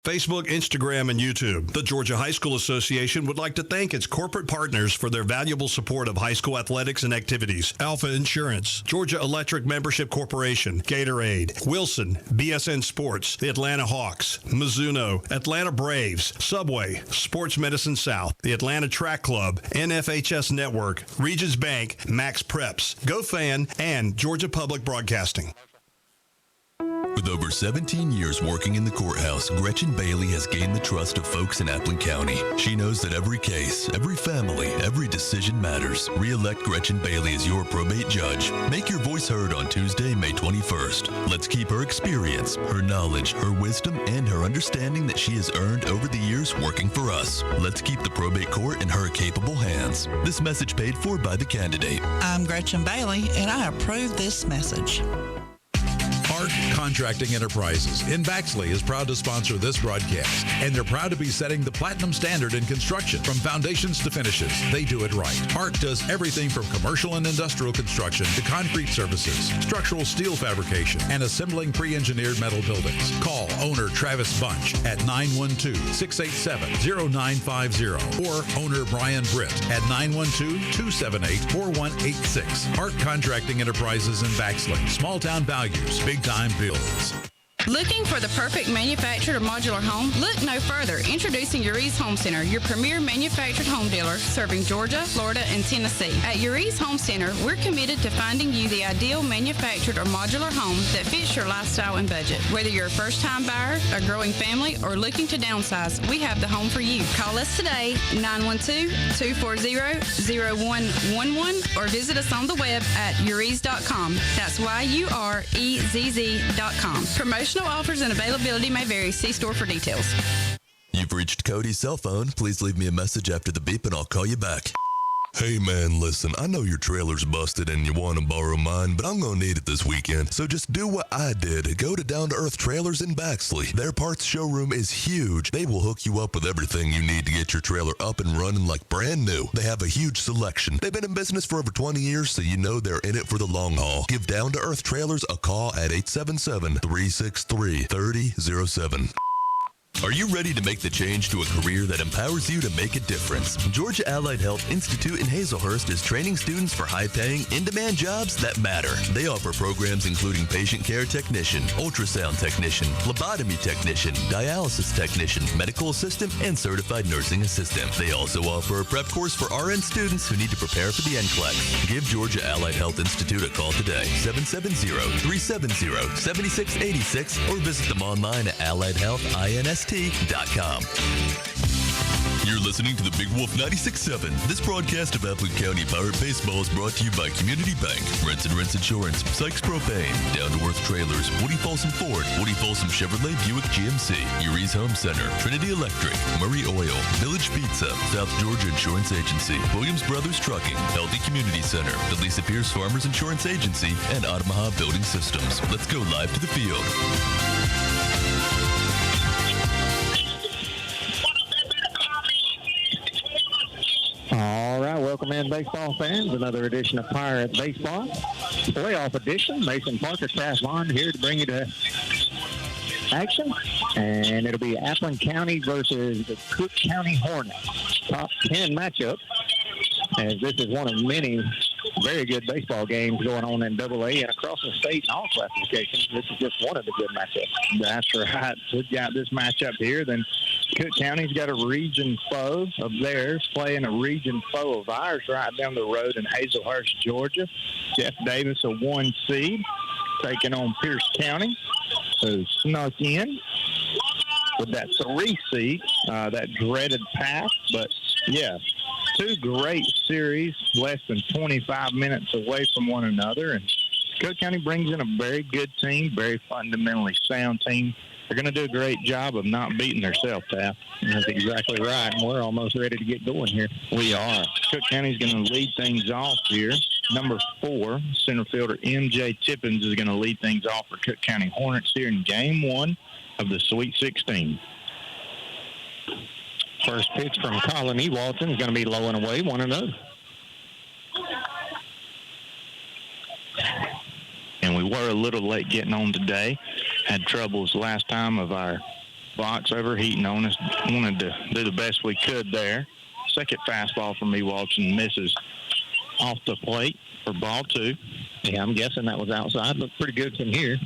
Facebook, Instagram, and YouTube. The Georgia High School Association would like to thank its corporate partners for their valuable support of high school athletics and activities. Alpha Insurance, Georgia Electric Membership Corporation, Gatorade, Wilson, BSN Sports, the Atlanta Hawks, Mizuno, Atlanta Braves, Subway, Sports Medicine South, the Atlanta Track Club, NFHS Network, Regions Bank, Max Preps, GoFan, and Georgia Public Broadcasting. With over 17 years working in the courthouse, Gretchen Bailey has gained the trust of folks in Appling County. She knows that every case, every family, every decision matters. Re-elect Gretchen Bailey as your probate judge. Make your voice heard on Tuesday, May 21st. Let's keep her experience, her knowledge, her wisdom, and her understanding that she has earned over the years working for us. Let's keep the probate court in her capable hands. This message paid for by the candidate. I'm Gretchen Bailey, and I approve this message. Hart Contracting Enterprises in Baxley is proud to sponsor this broadcast, and they're proud to be setting the platinum standard in construction. From foundations to finishes, they do it right. Hart does everything from commercial and industrial construction to concrete services, structural steel fabrication, and assembling pre-engineered metal buildings. Call owner Travis Bunch at 912-687-0950 or owner Brian Britt at 912-278-4186. Hart Contracting Enterprises in Baxley. Small town values, big time bills. Looking for the perfect manufactured or modular home? Look no further. Introducing Uri's Home Center, your premier manufactured home dealer serving Georgia, Florida, and Tennessee. At Uri's Home Center, we're committed to finding you the ideal manufactured or modular home that fits your lifestyle and budget. Whether you're a first-time buyer, a growing family, or looking to downsize, we have the home for you. Call us today, 912-240-0111, or visit us on the web at uris.com. That's YUREZZ.com. Promotional offers and availability may vary. See store for details. You've reached Cody's cell phone. Please leave me a message after the beep and I'll call you back. Hey man, listen, I know your trailer's busted and you want to borrow mine, but I'm going to need it this weekend. So just do what I did. Go to Down to Earth Trailers in Baxley. Their parts showroom is huge. They will hook you up with everything you need to get your trailer up and running like brand new. They have a huge selection. They've been in business for over 20 years, so you know they're in it for the long haul. Give Down to Earth Trailers a call at 877-363-3007. Are you ready to make the change to a career that empowers you to make a difference? Georgia Allied Health Institute in Hazelhurst is training students for high-paying, in-demand jobs that matter. They offer programs including patient care technician, ultrasound technician, phlebotomy technician, dialysis technician, medical assistant, and certified nursing assistant. They also offer a prep course for RN students who need to prepare for the NCLEX. Give Georgia Allied Health Institute a call today, 770-370-7686, or visit them online at alliedhealthinst.com. You're listening to the Big Wolf 96.7. This broadcast of Appling County Pirate Baseball is brought to you by Community Bank, Rents and Rents Insurance, Sykes Propane, Down to Earth Trailers, Woody Folsom Ford, Woody Folsom Chevrolet Buick GMC, Uri's Home Center, Trinity Electric, Murray Oil, Village Pizza, South Georgia Insurance Agency, Williams Brothers Trucking, Healthy Community Center, the Lisa Pierce Farmers Insurance Agency, and Omaha Building Systems. Let's go live to the field. All right, welcome in, baseball fans. Another edition of Pirate Baseball. Playoff edition. Mason Parker, Cass Bond here to bring you to action. And it'll be Appling County versus the Cook County Hornets. Top 10 matchup. As this is one of many very good baseball games going on in AA and across the state in all classifications. This is just one of the good matchups. That's right. We've got this matchup here. Then Cook County's got a region foe of theirs playing a region foe of ours right down the road in Hazelhurst, Georgia. Jeff Davis, a 1 seed, taking on Pierce County, who snuck in with that 3 seed, that dreaded path. But, yeah, 2 great series, less than 25 minutes away from one another. And Cook County brings in a very good team, very fundamentally sound team. They're going to do a great job of not beating themselves, Taff. That's exactly right, and we're almost ready to get going here. We are. Cook County's going to lead things off here. Number 4, center fielder M.J. Tippins is going to lead things off for Cook County Hornets here in Game 1 of the Sweet 16. First pitch from Colin Ewalton is going to be low and away, 1-0. And we were a little late getting on today. Had troubles last time of our box overheating on us. Wanted to do the best we could there. Second fastball from Ewaldson misses off the plate for ball 2. Yeah, I'm guessing that was outside. Looked pretty good from here.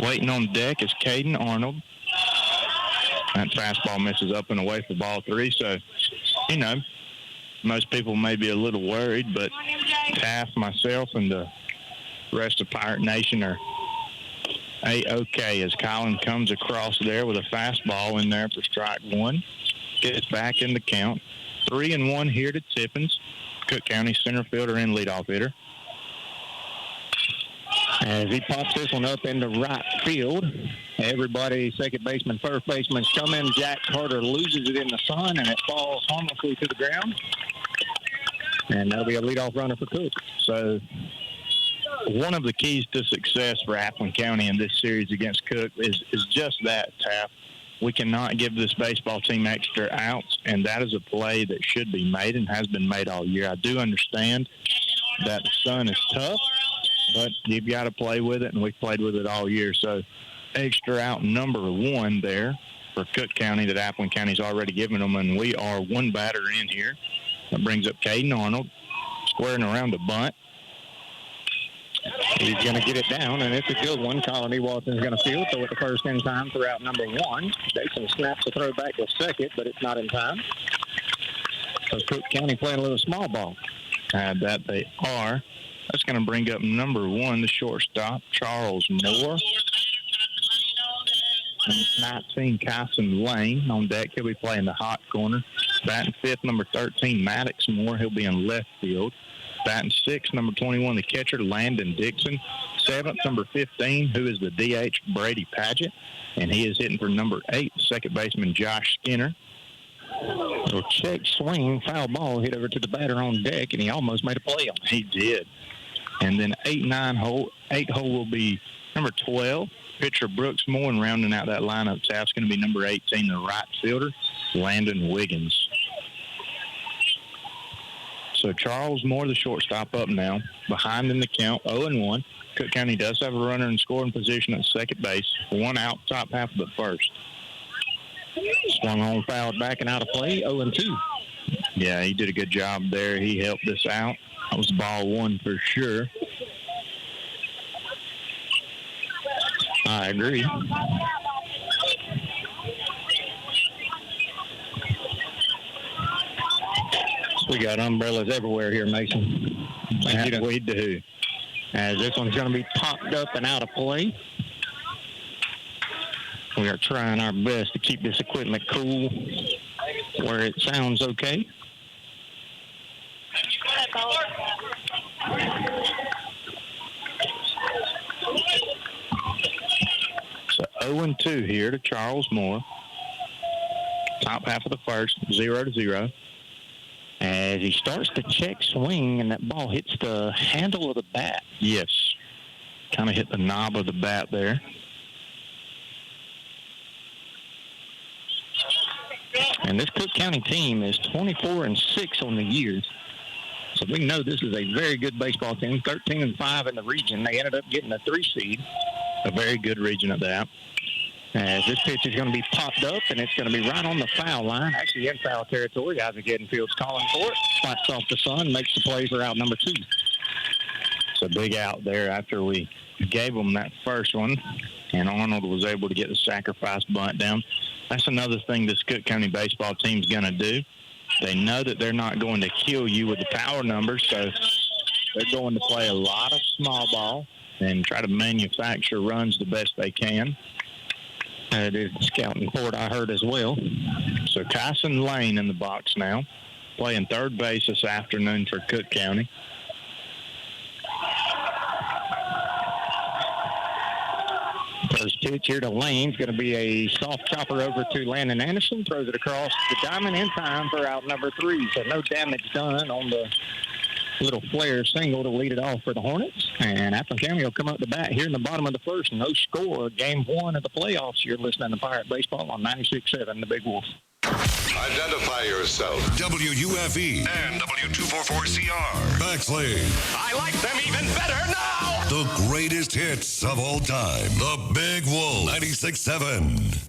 Waiting on deck is Caden Arnold. That fastball misses up and away for ball 3. So, you know, most people may be a little worried, but Taft, myself, and the rest of Pirate Nation are A-OK as Colin comes across there with a fastball in there for strike 1. Gets back in the count. 3-1 here to Tippins. Cook County center fielder and leadoff hitter. As he pops this one up into right field, everybody, second baseman, first baseman's coming. Jack Carter loses it in the sun, and it falls harmlessly to the ground. And that'll be a leadoff runner for Cook. So one of the keys to success for Appleton County in this series against Cook is just that, Taft. We cannot give this baseball team extra outs, and that is a play that should be made and has been made all year. I do understand that the sun is tough, but you've got to play with it, and we've played with it all year. So extra out number 1 there for Cook County that Appleton County's already given them, and we are one batter in here. That brings up Caden Arnold, squaring around the bunt. He's going to get it down, and it's a good one. Colin Ewaldson's going to field, throw it the first in time for out number 1. Dixon snaps the throw back to second, but it's not in time. So Cook County playing a little small ball. That they are. That's going to bring up number 1, the shortstop, Charles Moore. And 19, Kyson Lane on deck. He'll be playing the hot corner. Batting 5th, number 13, Maddox Moore. He'll be in left field. Batting 6th, number 21, the catcher, Landon Dixon. 7th, number 15, who is the DH, Brady Padgett. And he is hitting for number 8, second baseman, Josh Skinner. So check swing, foul ball, hit over to the batter on deck, and he almost made a play on it. He did. And then 8 hole will be number 12, pitcher Brooks Moore, and rounding out that lineup, Taft's going to be number 18, the right fielder, Landon Wiggins. So Charles Moore, the shortstop, up now. Behind in the count, 0-1. Cook County does have a runner in scoring position at second base. 1 out, top half of the first. Swung on, fouled back and out of play, 0-2. Yeah, he did a good job there. He helped us out. That was ball 1 for sure. I agree. We got umbrellas everywhere here, Mason. We do. As this one's going to be popped up and out of play. We are trying our best to keep this equipment cool where it sounds okay. So 0-2 here to Charles Moore. Top half of the first, 0-0. As he starts to check swing, and that ball hits the handle of the bat. Yes. Kind of hit the knob of the bat there. And this Cook County team is 24-6 on the year. So we know this is a very good baseball team, 13-5 in the region. They ended up getting a 3 seed. A very good region at that. As this pitch is going to be popped up, and it's going to be right on the foul line. Actually in foul territory. Isaac Edenfield's calling for it. Spots off the sun, makes the play for out number 2. It's a big out there after we gave them that first one, and Arnold was able to get the sacrifice bunt down. That's another thing this Cook County baseball team's going to do. They know that they're not going to kill you with the power numbers, so they're going to play a lot of small ball and try to manufacture runs the best they can. It is scouting report I heard as well. So Kyson Lane in the box now, playing third base this afternoon for Cook County. First pitch here to Lane's going to be a soft chopper over to Landon Anderson. Throws it across the diamond in time for out number 3. So no damage done on the little flare single to lead it off for the Hornets. And Appleton County will come up to bat here in the bottom of the first. No score. Game 1 of the playoffs. You're listening to Pirate Baseball on 96.7, The Big Wolf. Identify yourself. WUFE and W244CR. Bexley. I like them even better now. The greatest hits of all time. The Big Wolf. 96.7.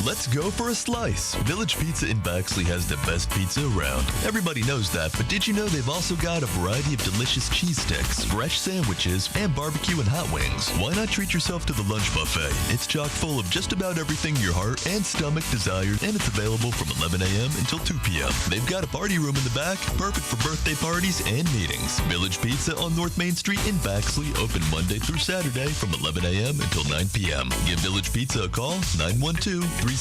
Let's go for a slice. Village Pizza in Baxley has the best pizza around. Everybody knows that, but did you know they've also got a variety of delicious cheese sticks, fresh sandwiches, and barbecue and hot wings? Why not treat yourself to the lunch buffet? It's chock full of just about everything your heart and stomach desires, and it's available from 11 a.m. until 2 p.m. They've got a party room in the back, perfect for birthday parties and meetings. Village Pizza on North Main Street in Baxley, open Monday through Saturday from 11 a.m. until 9 p.m. Give Village Pizza a call, 912-367-9851.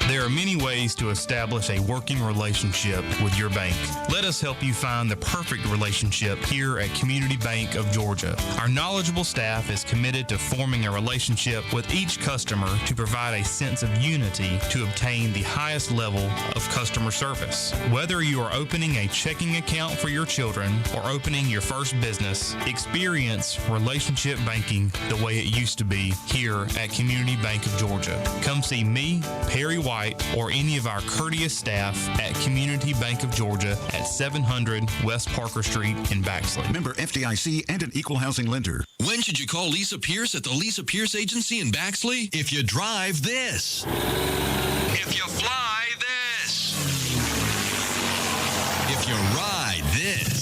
There are many ways to establish a working relationship with your bank. Let us help you find the perfect relationship here at Community Bank of Georgia. Our knowledgeable staff is committed to forming a relationship with each customer to provide a sense of unity to obtain the highest level of customer service. Whether you are opening a checking account for your children or opening your first business, experience relationship banking the way it used to be here at Community Bank of Georgia. Come see me, Perry White, or any of our courteous staff at Community Bank of Georgia at 700 West Parker Street in Baxley. Member FDIC and an equal housing lender. When should you call Lisa Pierce at the Lisa Pierce Agency in Baxley? If you drive this. If you fly this. If you ride this.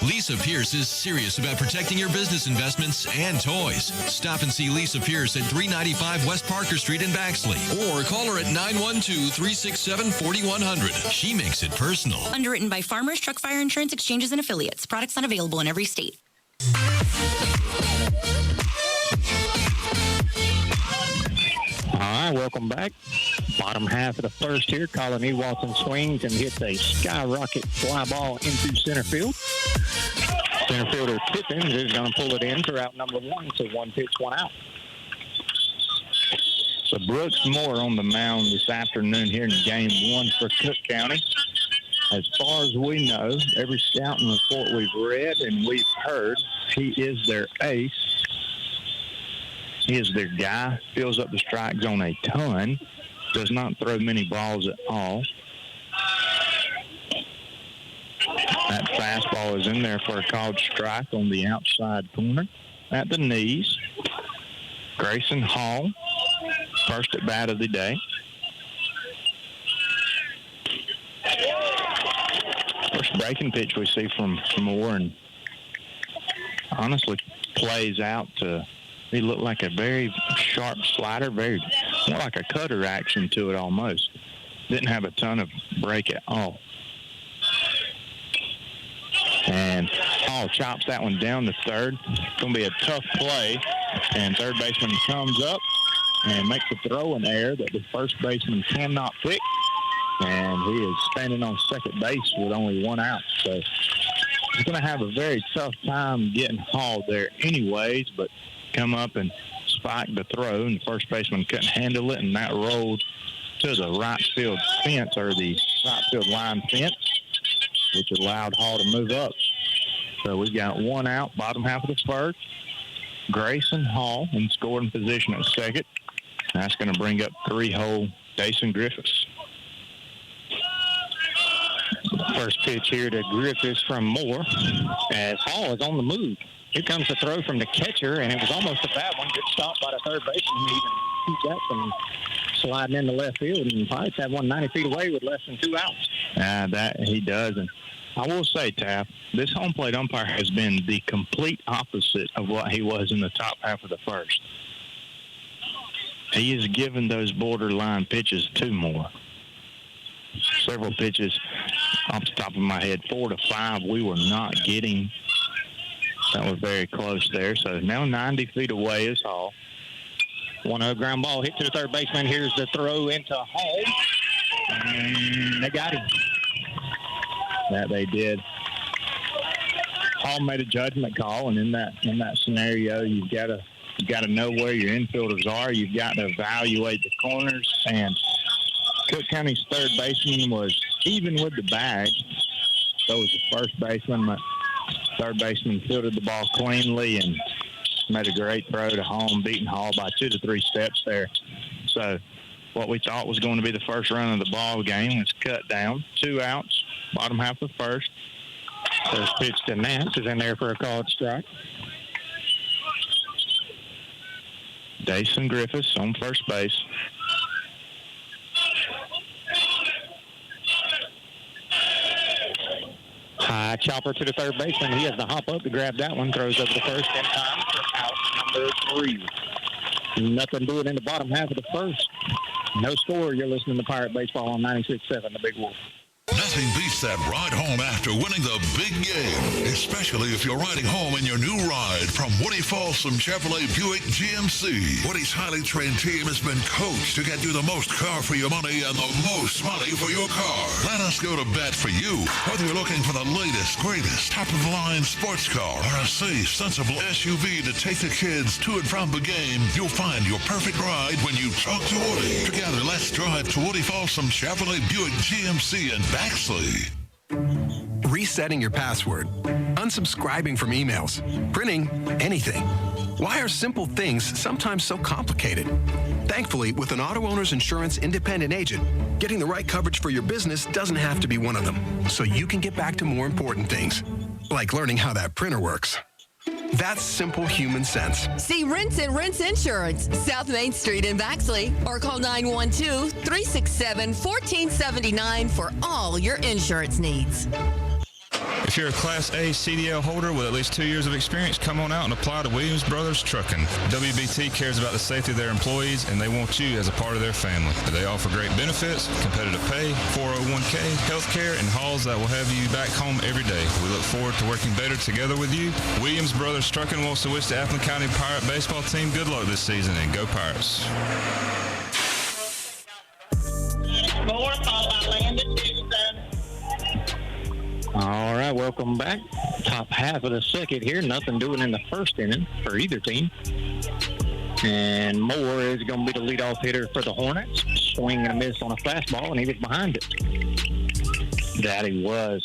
Lisa Pierce is serious about protecting your business investments and toys. Stop and see Lisa Pierce at 395 West Parker Street in Baxley, or call her at 912-367-4100. She makes it personal. Underwritten by Farmers Truck Fire Insurance Exchanges and Affiliates. Products not available in every state. All right, welcome back. Bottom half of the first here, Colin E. Watson swings and hits a skyrocket fly ball into center field. Center fielder Pippins is going to pull it in for out number one, so 1 pitch, 1 out. So Brooks Moore on the mound this afternoon here in game one for Cook County. As far as we know, every scouting report we've read and we've heard, he is their ace. He is their guy, fills up the strike zone a ton, does not throw many balls at all. That fastball is in there for a called strike on the outside corner at the knees. Grayson Hall, first at bat of the day. First breaking pitch we see from Moore, and honestly plays out to, he looked like a very sharp slider, very more like a cutter action to it almost. Didn't have a ton of break at all. And Hall chops that one down to third. It's going to be a tough play. And third baseman comes up and makes a throw in air that the first baseman cannot pick. And he is standing on second base with only 1 out. So he's going to have a very tough time getting Hall there anyways, but come up and spike the throw, and the first baseman couldn't handle it, and that rolled to the right field fence, or the right field line fence, which allowed Hall to move up. So we've got 1 out, bottom half of the first. Grayson Hall in scoring position at second. That's going to bring up 3-hole Jason Griffiths. First pitch here to Griffiths from Moore as Hall is on the move. Here comes the throw from the catcher, and it was almost a bad one. Good stop by the third baseman. Even Pete Jackson sliding into left field, and Pirates have one 90 feet away with less than 2 outs. That he does. And I will say, Taff, this home plate umpire has been the complete opposite of what he was in the top half of the first. He is giving those borderline pitches to Moore. Several pitches off the top of my head, 4 to 5, we were not getting. That was very close there. So now 90 feet away is Hall. 1-0 ground ball hit to the third baseman. Here's the throw into Hall. And they got him. That they did. Hall made a judgment call, and in that scenario, you've got to know where your infielders are. You've got to evaluate the corners. And Cook County's third baseman was even with the bag. So was the first baseman. But third baseman fielded the ball cleanly and made a great throw to home, beating Hall by 2 to 3 steps there. So what we thought was going to be the first run of the ball game was cut down. 2 outs, bottom half of the first. First pitch to Nance is in there for a called strike. Dason Griffiths on first base. High chopper to the third baseman. He has to hop up to grab that one. Throws over the first in time for out number 3. Nothing doing in the bottom half of the first. No score. You're listening to Pirate Baseball on 96.7, The Big Wolf. Nothing beats that ride home after winning the big game, especially if you're riding home in your new ride from Woody Folsom Chevrolet Buick GMC. Woody's highly trained team has been coached to get you the most car for your money and the most money for your car. Let us go to bat for you. Whether you're looking for the latest, greatest, top-of-the-line sports car or a safe, sensible SUV to take the kids to and from the game, you'll find your perfect ride when you talk to Woody. Together, let's drive to Woody Folsom Chevrolet Buick GMC in Baxley. Resetting your password, unsubscribing from emails, printing anything. Why are simple things sometimes so complicated? Thankfully, with an auto owner's insurance independent agent, getting the right coverage for your business doesn't have to be one of them, so you can get back to more important things, like learning how that printer works. That's simple human sense. See Rinse and Rinse Insurance, South Main Street in Baxley, or call 912-367-1479 for all your insurance needs. If you're a Class A CDL holder with at least 2 years of experience, come on out and apply to Williams Brothers Trucking. WBT cares about the safety of their employees, and they want you as a part of their family. They offer great benefits, competitive pay, 401k, health care, and hauls that will have you back home every day. We look forward to working better together with you. Williams Brothers Trucking wants to wish the Appleton County Pirate baseball team good luck this season, and go Pirates. All right, welcome back. Top half of the second here. Nothing doing in the first inning for either team. And Moore is going to be the leadoff hitter for the Hornets. Swing and a miss on a fastball, and he was behind it. That he was.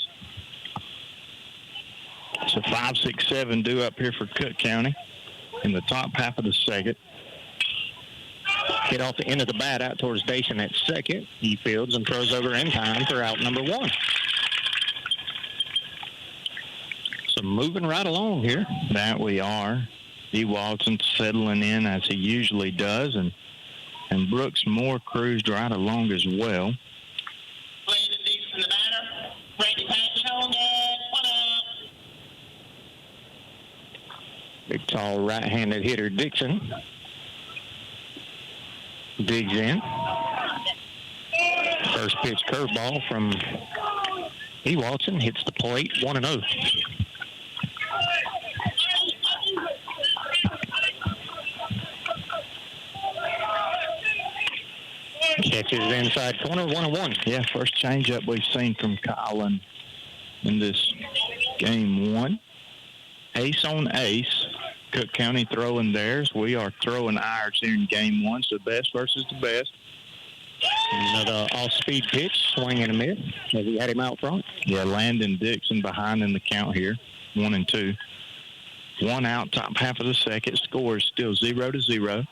So 5, 6, 7 due up here for Cook County in the top half of the second. Hit off the end of the bat out towards Dason at second. He fields and throws over in time for out number 1. So moving right along here. That we are. D. Walton settling in as he usually does, and Brooks Moore cruised right along as well. Big, tall, right-handed hitter Dixon digs in. First pitch curveball from E. Watson hits the plate, 1-0. Catches inside corner, 1-1. Yeah, first changeup we've seen from Colin in this game 1. Ace on ace. Cook County throwing theirs. We are throwing ours here in game 1. So best versus the best. Another off-speed pitch, swing and a miss as he had him out front. Yeah, Landon Dixon behind in the count here, 1-2. 1 out, top half of the second. Score is still 0-0.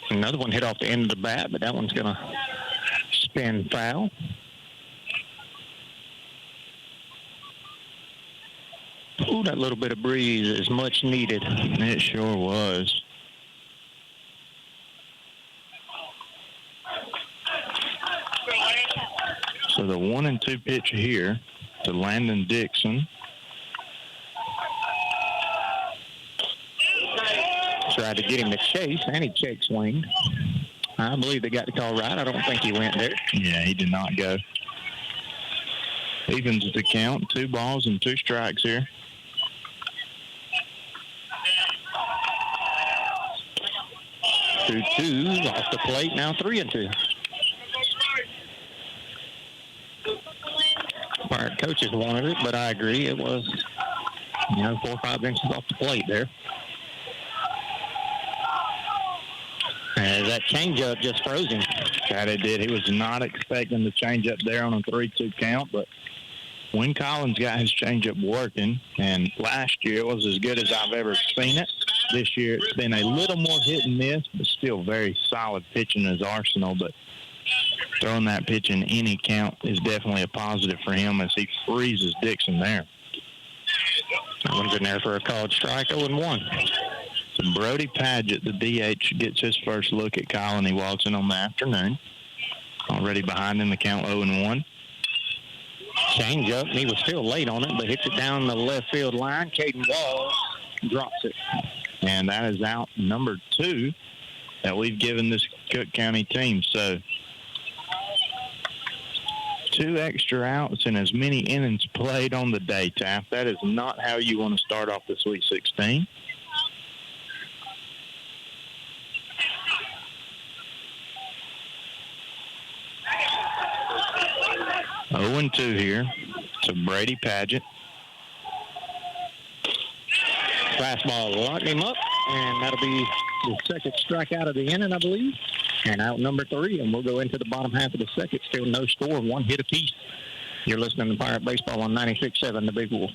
Another one hit off the end of the bat, but that one's going to spin foul. Ooh, that little bit of breeze is much needed. It sure was. So the 1-2 pitch here to Landon Dixon. Tried to get him to chase, and he check swinged. I believe they got the call right. I don't think he went there. Yeah, he did not go. Evens the count, 2 balls and 2 strikes here. Two off the plate, now 3-2. Pirate coaches wanted it, but I agree. It was, 4 or 5 inches off the plate there. And that changeup just froze him. That it did. He was not expecting the changeup there on a 3-2 count, but when Collins got his changeup working, and last year it was as good as I've ever seen it. This year it's been a little more hit and miss, but still very solid pitching in his arsenal. But throwing that pitch in any count is definitely a positive for him as he freezes Dixon there. That one's in there for a called strike, 0-1. Brody Padgett, the DH, gets his first look at Colony Watson on the afternoon. Already behind in the count 0-1. Change up, and he was still late on it, but hits it down the left field line. Caden Walls drops it. And that is out number 2 that we've given this Cook County team. So 2 extra outs and as many innings played on the day, Taft. That is not how you want to start off the Sweet 16. Oh and 2 here to Brady Padgett. Fastball locked him up, and that'll be the second strikeout of the inning, I believe. And out number 3, and we'll go into the bottom half of the second. Still no score, 1 hit apiece. You're listening to Pirate Baseball on 96.7 The Big Wolf.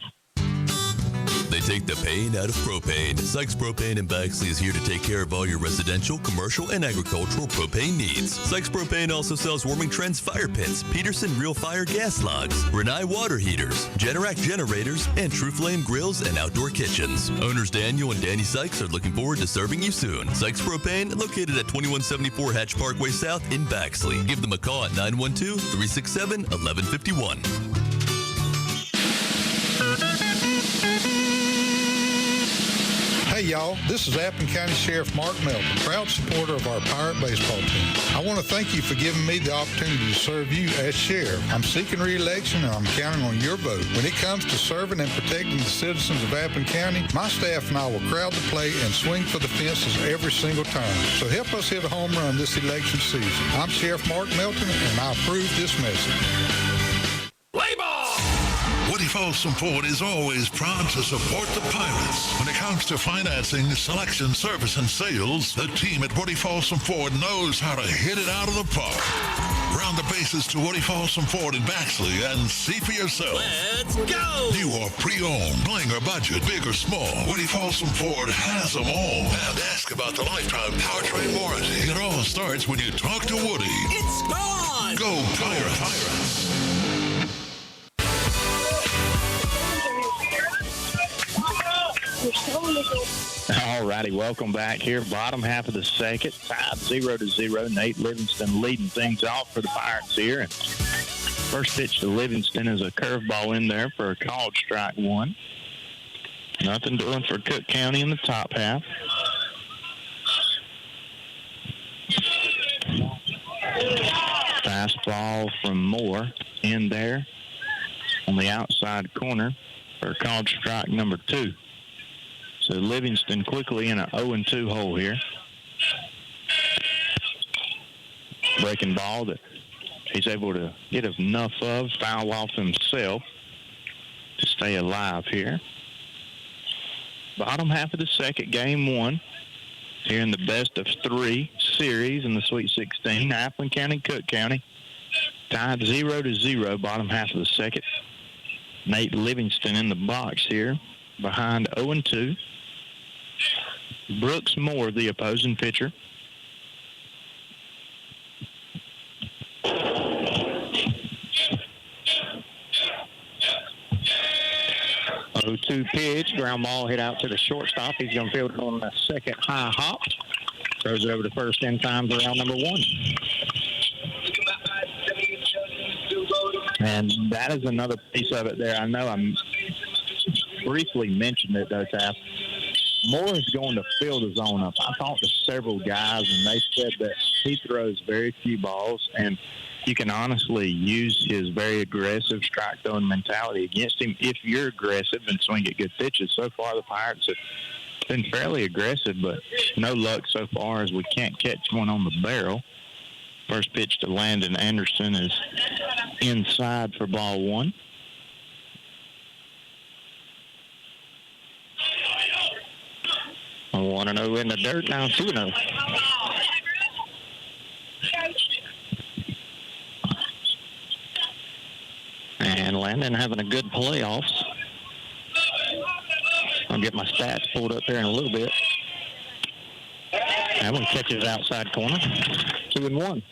They take the pain out of propane. Sykes Propane in Baxley is here to take care of all your residential, commercial, and agricultural propane needs. Sykes Propane also sells Warming Trends fire pits, Peterson Real Fire gas logs, Renai water heaters, Generac generators, and True Flame grills and outdoor kitchens. Owners Daniel and Danny Sykes are looking forward to serving you soon. Sykes Propane, located at 2174 Hatch Parkway South in Baxley. Give them a call at 912-367-1151. Hey y'all, this is Appin County Sheriff Mark Melton, proud supporter of our Pirate baseball team. I want to thank you for giving me the opportunity to serve you as sheriff. I'm seeking re-election and I'm counting on your vote. When it comes to serving and protecting the citizens of Appin County, my staff and I will crowd the plate and swing for the fences every single time. So help us hit a home run this election season. I'm Sheriff Mark Melton and I approve this message. Woody Folsom Ford is always proud to support the Pirates. When it comes to financing, selection, service, and sales, the team at Woody Folsom Ford knows how to hit it out of the park. Round the bases to Woody Folsom Ford in Baxley and see for yourself. Let's go! New or pre-owned, bling or budget, big or small, Woody Folsom Ford has them all. And ask about the lifetime powertrain warranty. It all starts when you talk to Woody. It's gone! Go Pirates! All righty, welcome back here. Bottom half of the second, tied 0-0. Nate Livingston leading things off for the Pirates here. And first pitch to Livingston is a curveball in there for a called strike 1. Nothing doing for Cook County in the top half. Fastball from Moore in there on the outside corner for a called strike number 2. So Livingston quickly in an 0-2 hole here. Breaking ball that he's able to get enough of, foul off himself to stay alive here. Bottom half of the second, game 1. Here in the best of 3 series in the Sweet 16. Appin County, Cook County. Tied 0-0, bottom half of the second. Nate Livingston in the box here behind 0-2. Brooks Moore, the opposing pitcher. Oh-2 pitch, ground ball hit out to the shortstop. He's going to field it on the second high hop. Throws it over to first in time for round number 1. And that is another piece of it there. I know I briefly mentioned it, though, Taft. Moore is going to field his own up. I talked to several guys, and they said that he throws very few balls, and you can honestly use his very aggressive strike-throwing mentality against him if you're aggressive and swing at good pitches. So far, the Pirates have been fairly aggressive, but no luck so far as we can't catch one on the barrel. First pitch to Landon Anderson is inside for ball 1. A 1-0 in the dirt, now 2-0. And Landon having a good playoffs. I'll get my stats pulled up here in a little bit. That one catches outside corner. 2-1.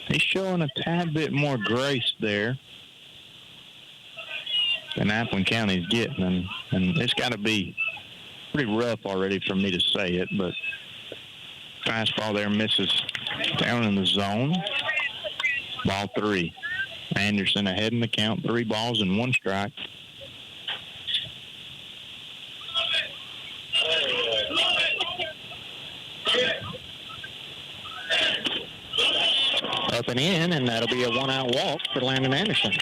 He's showing a tad bit more grace there than Appin County's getting, and it's got to be pretty rough already for me to say it, but fastball there misses down in the zone. Ball 3. Anderson ahead in the count, 3 balls and 1 strike. Up and in, and that'll be a 1-out walk for Landon Anderson.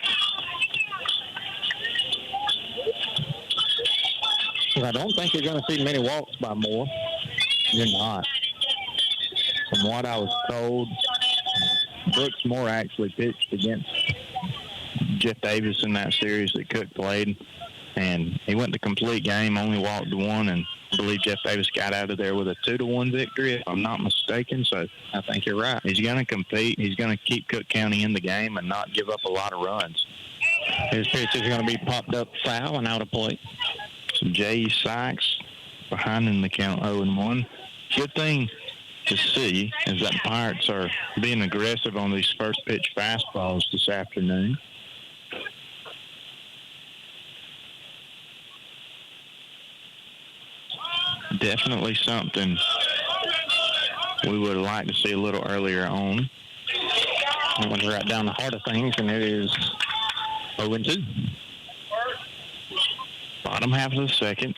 I don't think you're going to see many walks by Moore. You're not. From what I was told, Brooks Moore actually pitched against Jeff Davis in that series that Cook played, and he went the complete game, only walked 1, and I believe Jeff Davis got out of there with a 2-1 victory, if I'm not mistaken. So I think you're right. He's going to compete. He's going to keep Cook County in the game and not give up a lot of runs. His pitch is going to be popped up foul and out of play. So J.E. Sykes behind in the count 0-1. Good thing to see is that the Pirates are being aggressive on these first pitch fastballs this afternoon. Definitely something we would like to see a little earlier on. That one's right down the heart of things, and it is 0-2. Bottom half of the second,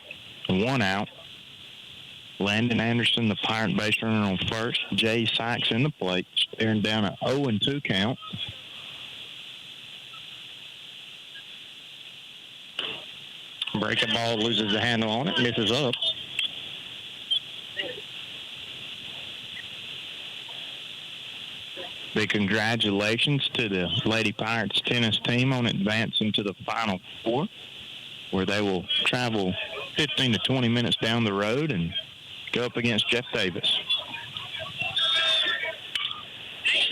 1 out. Landon Anderson, the Pirate base runner on first. Jay Sykes in the plate, staring down an 0-2 count. Breaking ball, loses the handle on it, misses up. Big congratulations to the Lady Pirates tennis team on advancing to the Final Four, where they will travel 15 to 20 minutes down the road and go up against Jeff Davis.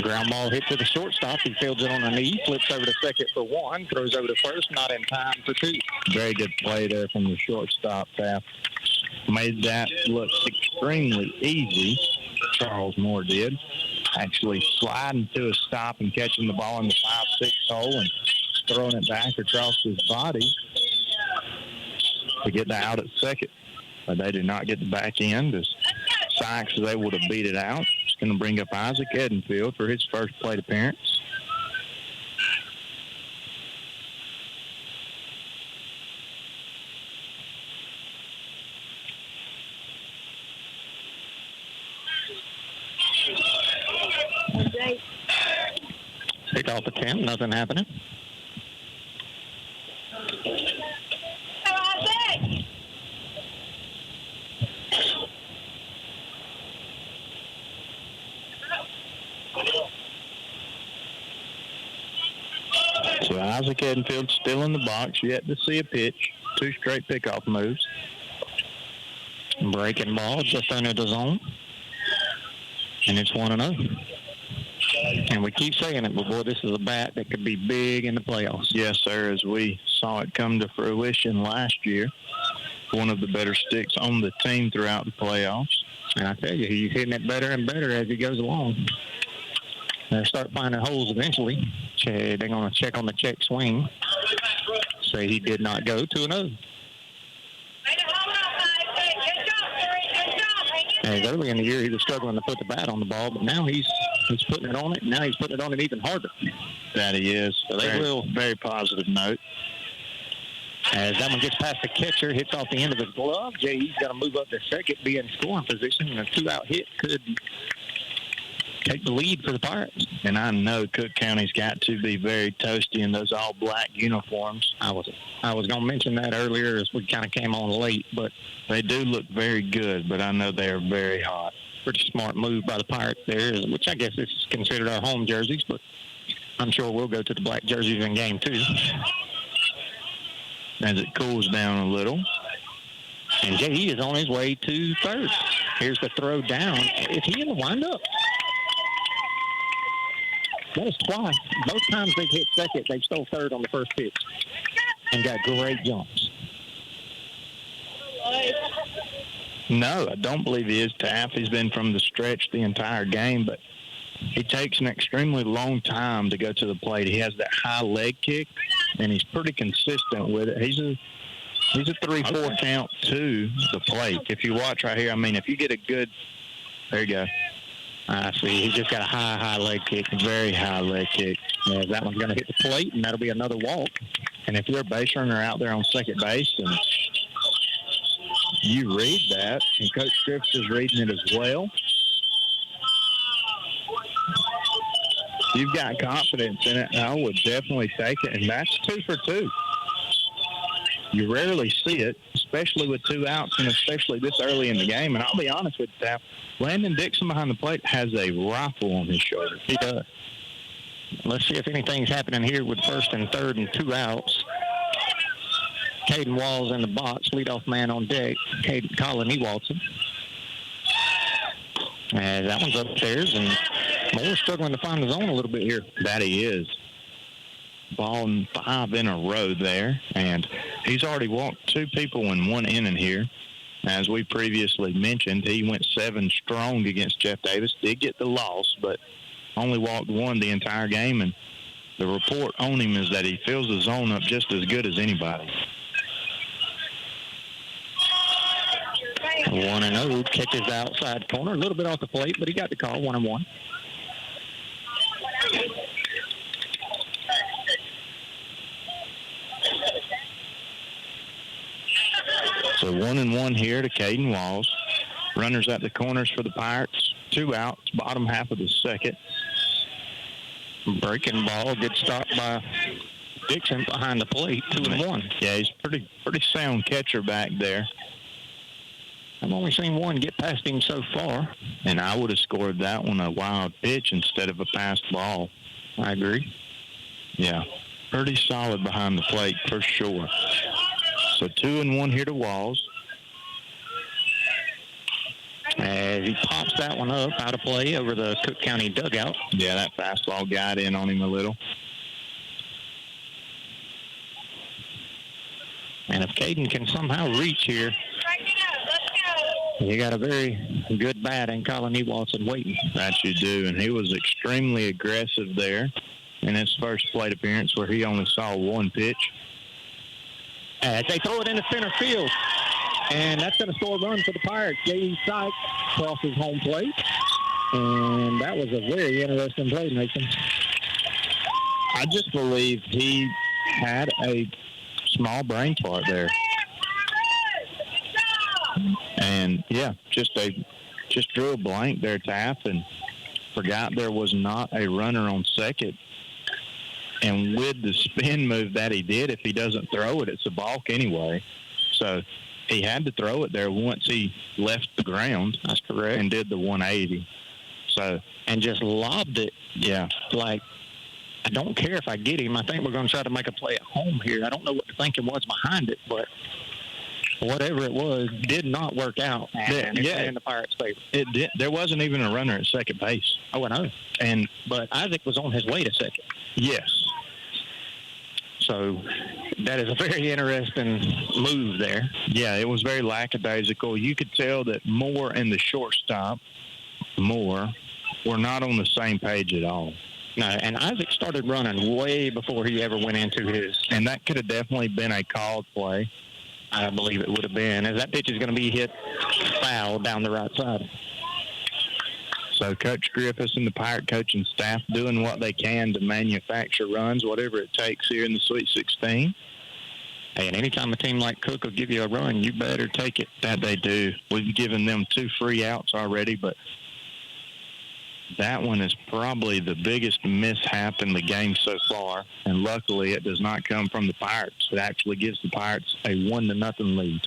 Ground ball hit to the shortstop. He fields it on a knee, flips over to second for 1, throws over to first, not in time for 2. Very good play there from the shortstop staff. Made that look extremely easy. Charles Moore did. Actually sliding to a stop and catching the ball in the 5-6 hole and throwing it back across his body to get the out at second. But they did not get the back end as Sykes is able to beat it out. It's going to bring up Isaac Edenfield for his first plate appearance. Pick off attempt, nothing happening. So Isaac Edenfield still in the box, yet to see a pitch. 2 straight pickoff moves. Breaking ball just under the zone. And it's 1-0. And we keep saying it, but boy, this is a bat that could be big in the playoffs. Yes, sir, as we saw it come to fruition last year. One of the better sticks on the team throughout the playoffs. And I tell you, he's hitting it better and better as he goes along. They'll start finding holes eventually. They're going to check on the check swing. Say he did not go 2-0. And early in the year, he was struggling to put the bat on the ball, but now he's putting it on it. Now he's putting it on it even harder. That he is. So they will. Very positive note. As that one gets past the catcher, hits off the end of his glove. J.E.'s got to move up to second, be in scoring position, and a 2-out hit could take the lead for the Pirates. And I know Cook County's got to be very toasty in those all-black uniforms. I was going to mention that earlier as we kind of came on late, but they do look very good, but I know they are very hot. Pretty smart move by the Pirates there, which I guess is considered our home jerseys, but I'm sure we'll go to the black jerseys in game 2. As it cools down a little. And J.E. is on his way to third. Here's the throw down. Is he in the windup? That is twice. Both times they've hit second, they've stole third on the first pitch and got great jumps. No, I don't believe he is, Taft. He's been from the stretch the entire game, but he takes an extremely long time to go to the plate. He has that high leg kick, and he's pretty consistent with it. He's a He's a 3-4 count to the plate. If you watch right here, I mean, if you get a good, there you go. I see. He just got a high leg kick. Very high leg kick. Yeah, that one's going to hit the plate, and that'll be another walk. And if you're a base runner out there on second base, and you read that, and Coach Griffiths is reading it as well, you've got confidence in it, and I would definitely take it. And that's 2 for 2. You rarely see it, especially with 2 outs and especially this early in the game. And I'll be honest with you, Taff, Landon Dixon behind the plate has a rifle on his shoulder. He does. Let's see if anything's happening here with first and third and 2 outs. Caden Walls in the box, leadoff man on deck. Colin Ewaldson. That one's upstairs, and Moore struggling to find the zone a little bit here. That he is. Ball 5 in a row there, and he's already walked 2 people in 1 inning here. As we previously mentioned, he went 7 strong against Jeff Davis, did get the loss, but only walked 1 the entire game, and the report on him is that he fills the zone up just as good as anybody. 1-0, catches outside corner, a little bit off the plate, but he got the call, 1-1. So 1-1 here to Caden Walls. Runners at the corners for the Pirates. 2 outs, bottom half of the second. Breaking ball, good stop by Dixon behind the plate, 2-1. Yeah, he's pretty sound catcher back there. I've only seen one get past him so far. And I would have scored that one a wild pitch instead of a passed ball. I agree. Yeah, pretty solid behind the plate for sure. So 2-1 here to Walls. As he pops that one up out of play over the Cook County dugout. Yeah, that fastball got in on him a little. And if Caden can somehow reach here, you got a very good bat in Colin Ewaldson waiting. That you do, and he was extremely aggressive there in his first plate appearance where he only saw 1 pitch. As they throw it into center field, and that's going to score a run for the Pirates. J.E. Sykes crosses home plate, and that was a very interesting play, Nathan. I just believe he had a small brain fart there. And, yeah, just drew a blank there, Taff, and forgot there was not a runner on second. And with the spin move that he did, if he doesn't throw it, it's a balk anyway. So he had to throw it there once he left the ground. That's correct. And did the 180. So, and just lobbed it. Yeah. Like, I don't care if I get him. I think we're going to try to make a play at home here. I don't know what the thinking was behind it, but whatever it was did not work out. And yeah, in the Pirates' favor. It did. There wasn't even a runner at second base. Oh, I know. But Isaac was on his way to second. Yes. So that is a very interesting move there. Yeah, it was very lackadaisical. You could tell that Moore and the shortstop, Moore, were not on the same page at all. No, and Isaac started running way before he ever went into his. And that could have definitely been a called play. I believe it would have been, as that pitch is going to be hit foul down the right side. So Coach Griffiths and the Pirate coaching staff doing what they can to manufacture runs, whatever it takes here in the Sweet 16. Hey, and anytime a team like Cook will give you a run, you better take it. That they do. We've given them 2 free outs already, but that one is probably the biggest mishap in the game so far. And luckily, it does not come from the Pirates. It actually gives the Pirates a 1-0 lead.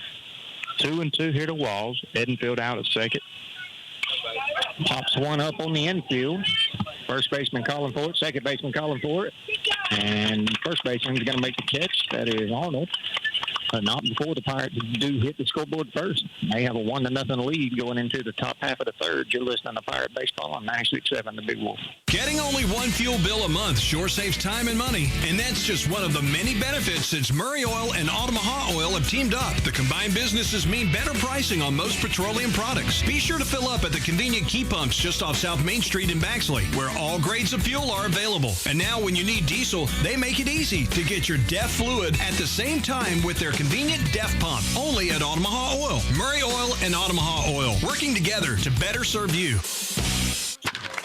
2-2 here to Walls. Edenfield out at second. Pops one up on the infield. First baseman calling for it. Second baseman calling for it. And first baseman is going to make the catch. That is Arnold. But not before the Pirates do hit the scoreboard first. They have a 1-0 lead going into the top half of the third. You're listening to Pirate Baseball on 96.7 The Big Wolf. Getting only 1 fuel bill a month sure saves time and money, and that's just one of the many benefits since Murray Oil and Altamaha Oil have teamed up. The combined businesses mean better pricing on most petroleum products. Be sure to fill up at the convenient key pumps just off South Main Street in Baxley, where all grades of fuel are available. And now when you need diesel, they make it easy to get your DEF fluid at the same time with their convenient DEF pump, only at Omaha Oil. Murray Oil and Omaha Oil, working together to better serve you.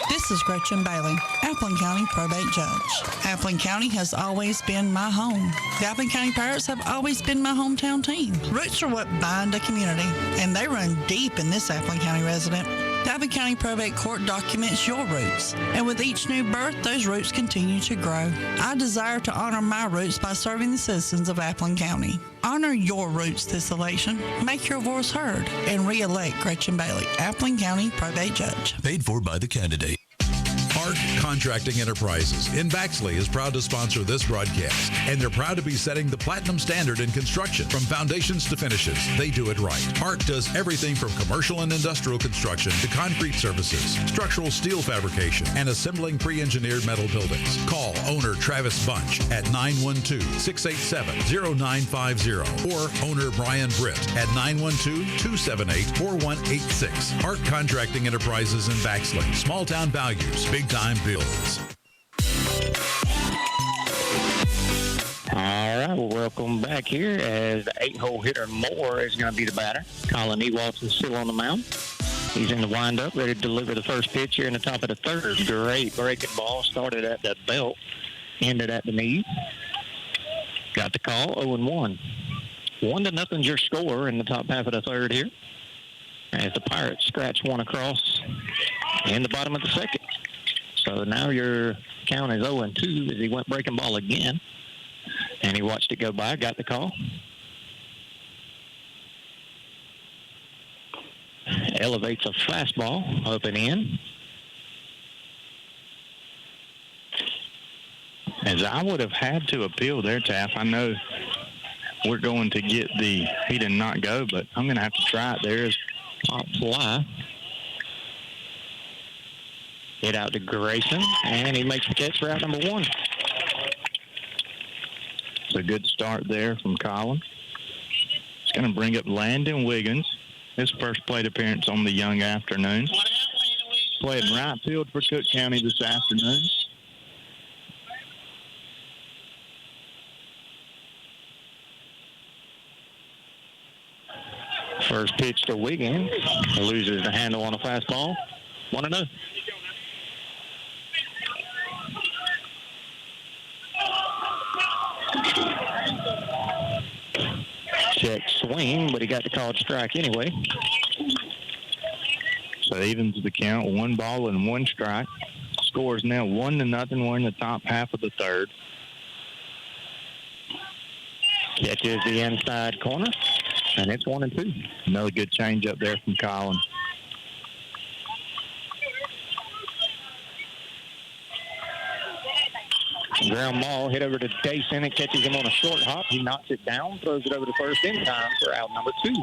This is Gretchen Bailey, Appleton County Probate Judge. Appleton County has always been my home. The Appleton County Pirates have always been my hometown team. Roots are what bind a community, and they run deep in this Appleton County resident. The Appleton County Probate Court documents your roots, and with each new birth, those roots continue to grow. I desire to honor my roots by serving the citizens of Appleton County. Honor your roots this election. Make your voice heard, and re-elect Gretchen Bailey, Appleton County Probate Judge. Paid for by the candidate. Hart Contracting Enterprises in Baxley is proud to sponsor this broadcast, and they're proud to be setting the platinum standard in construction. From foundations to finishes, they do it right. Hart does everything from commercial and industrial construction to concrete services, structural steel fabrication, and assembling pre-engineered metal buildings. Call owner Travis Bunch at 912-687-0950 or owner Brian Britt at 912-278-4186. Hart Contracting Enterprises in Baxley. Small town values, big time bills. All right, well, welcome back here as the 8-hole hitter Moore is going to be the batter. Colin Ewaltz is still on the mound. He's in the windup, ready to deliver the first pitch here in the top of the third. Great breaking ball. Started at the belt, ended at the knee. Got the call, 0-1. 1-0 your score in the top half of the third here, as the Pirates scratch one across in the bottom of the second. So now your count is 0-2 as he went breaking ball again. And he watched it go by, got the call. Elevates a fastball up and in. As I would have had to appeal there, Taff. I know we're going to get he did not go, but I'm going to have to try it. There is pop fly. Hit out to Grayson, and he makes the catch for out number 1. It's a good start there from Colin. It's going to bring up Landon Wiggins, his first plate appearance on the young afternoon. Played in right field for Cook County this afternoon. First pitch to Wiggins. Loses the handle on a fastball. 1-0. Check swing, but he got the called strike anyway. So evens the count, 1 ball and 1 strike. Score is now 1-0. We're in the top half of the third. Catches the inside corner, and it's 1-2. Another good change up there from Colin. Ground ball hit over to Dayson. It catches him on a short hop. He knocks it down, throws it over to first in time for out number 2.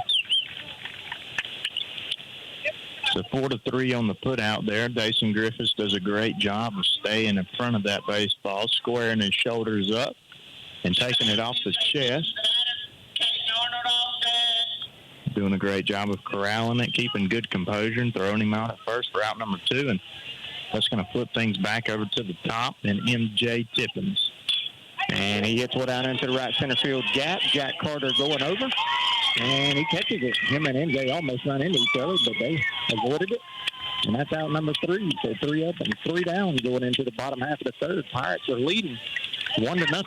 So 4-3 on the put out there. Dayson Griffiths does a great job of staying in front of that baseball, squaring his shoulders up and taking it off the chest. Doing a great job of corralling it, keeping good composure, and throwing him out at first for out number 2. And that's going to flip things back over to the top, and MJ Tippins. And he gets one out into the right center field gap. Jack Carter going over, and he catches it. Him and MJ almost run into each other, but they avoided it. And that's out number 3. So 3 up and 3 down going into the bottom half of the third. Pirates are leading 1-0.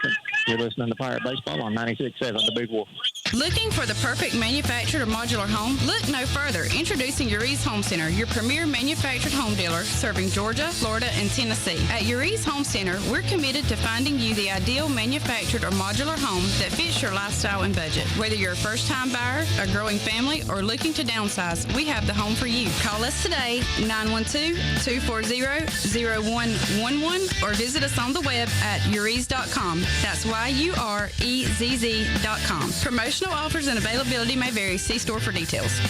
You're listening to Pirate Baseball on 96.7 The Big Wolf. Looking for the perfect manufactured or modular home? Look no further. Introducing Uri's Home Center, your premier manufactured home dealer serving Georgia, Florida, and Tennessee. At Uri's Home Center, we're committed to finding you the ideal manufactured or modular home that fits your lifestyle and budget. Whether you're a first-time buyer, a growing family, or looking to downsize, we have the home for you. Call us today, 912-240-0111, or visit us on the web at uris.com. That's YUREZZ.com. Promotional offers and availability may vary. See store for details.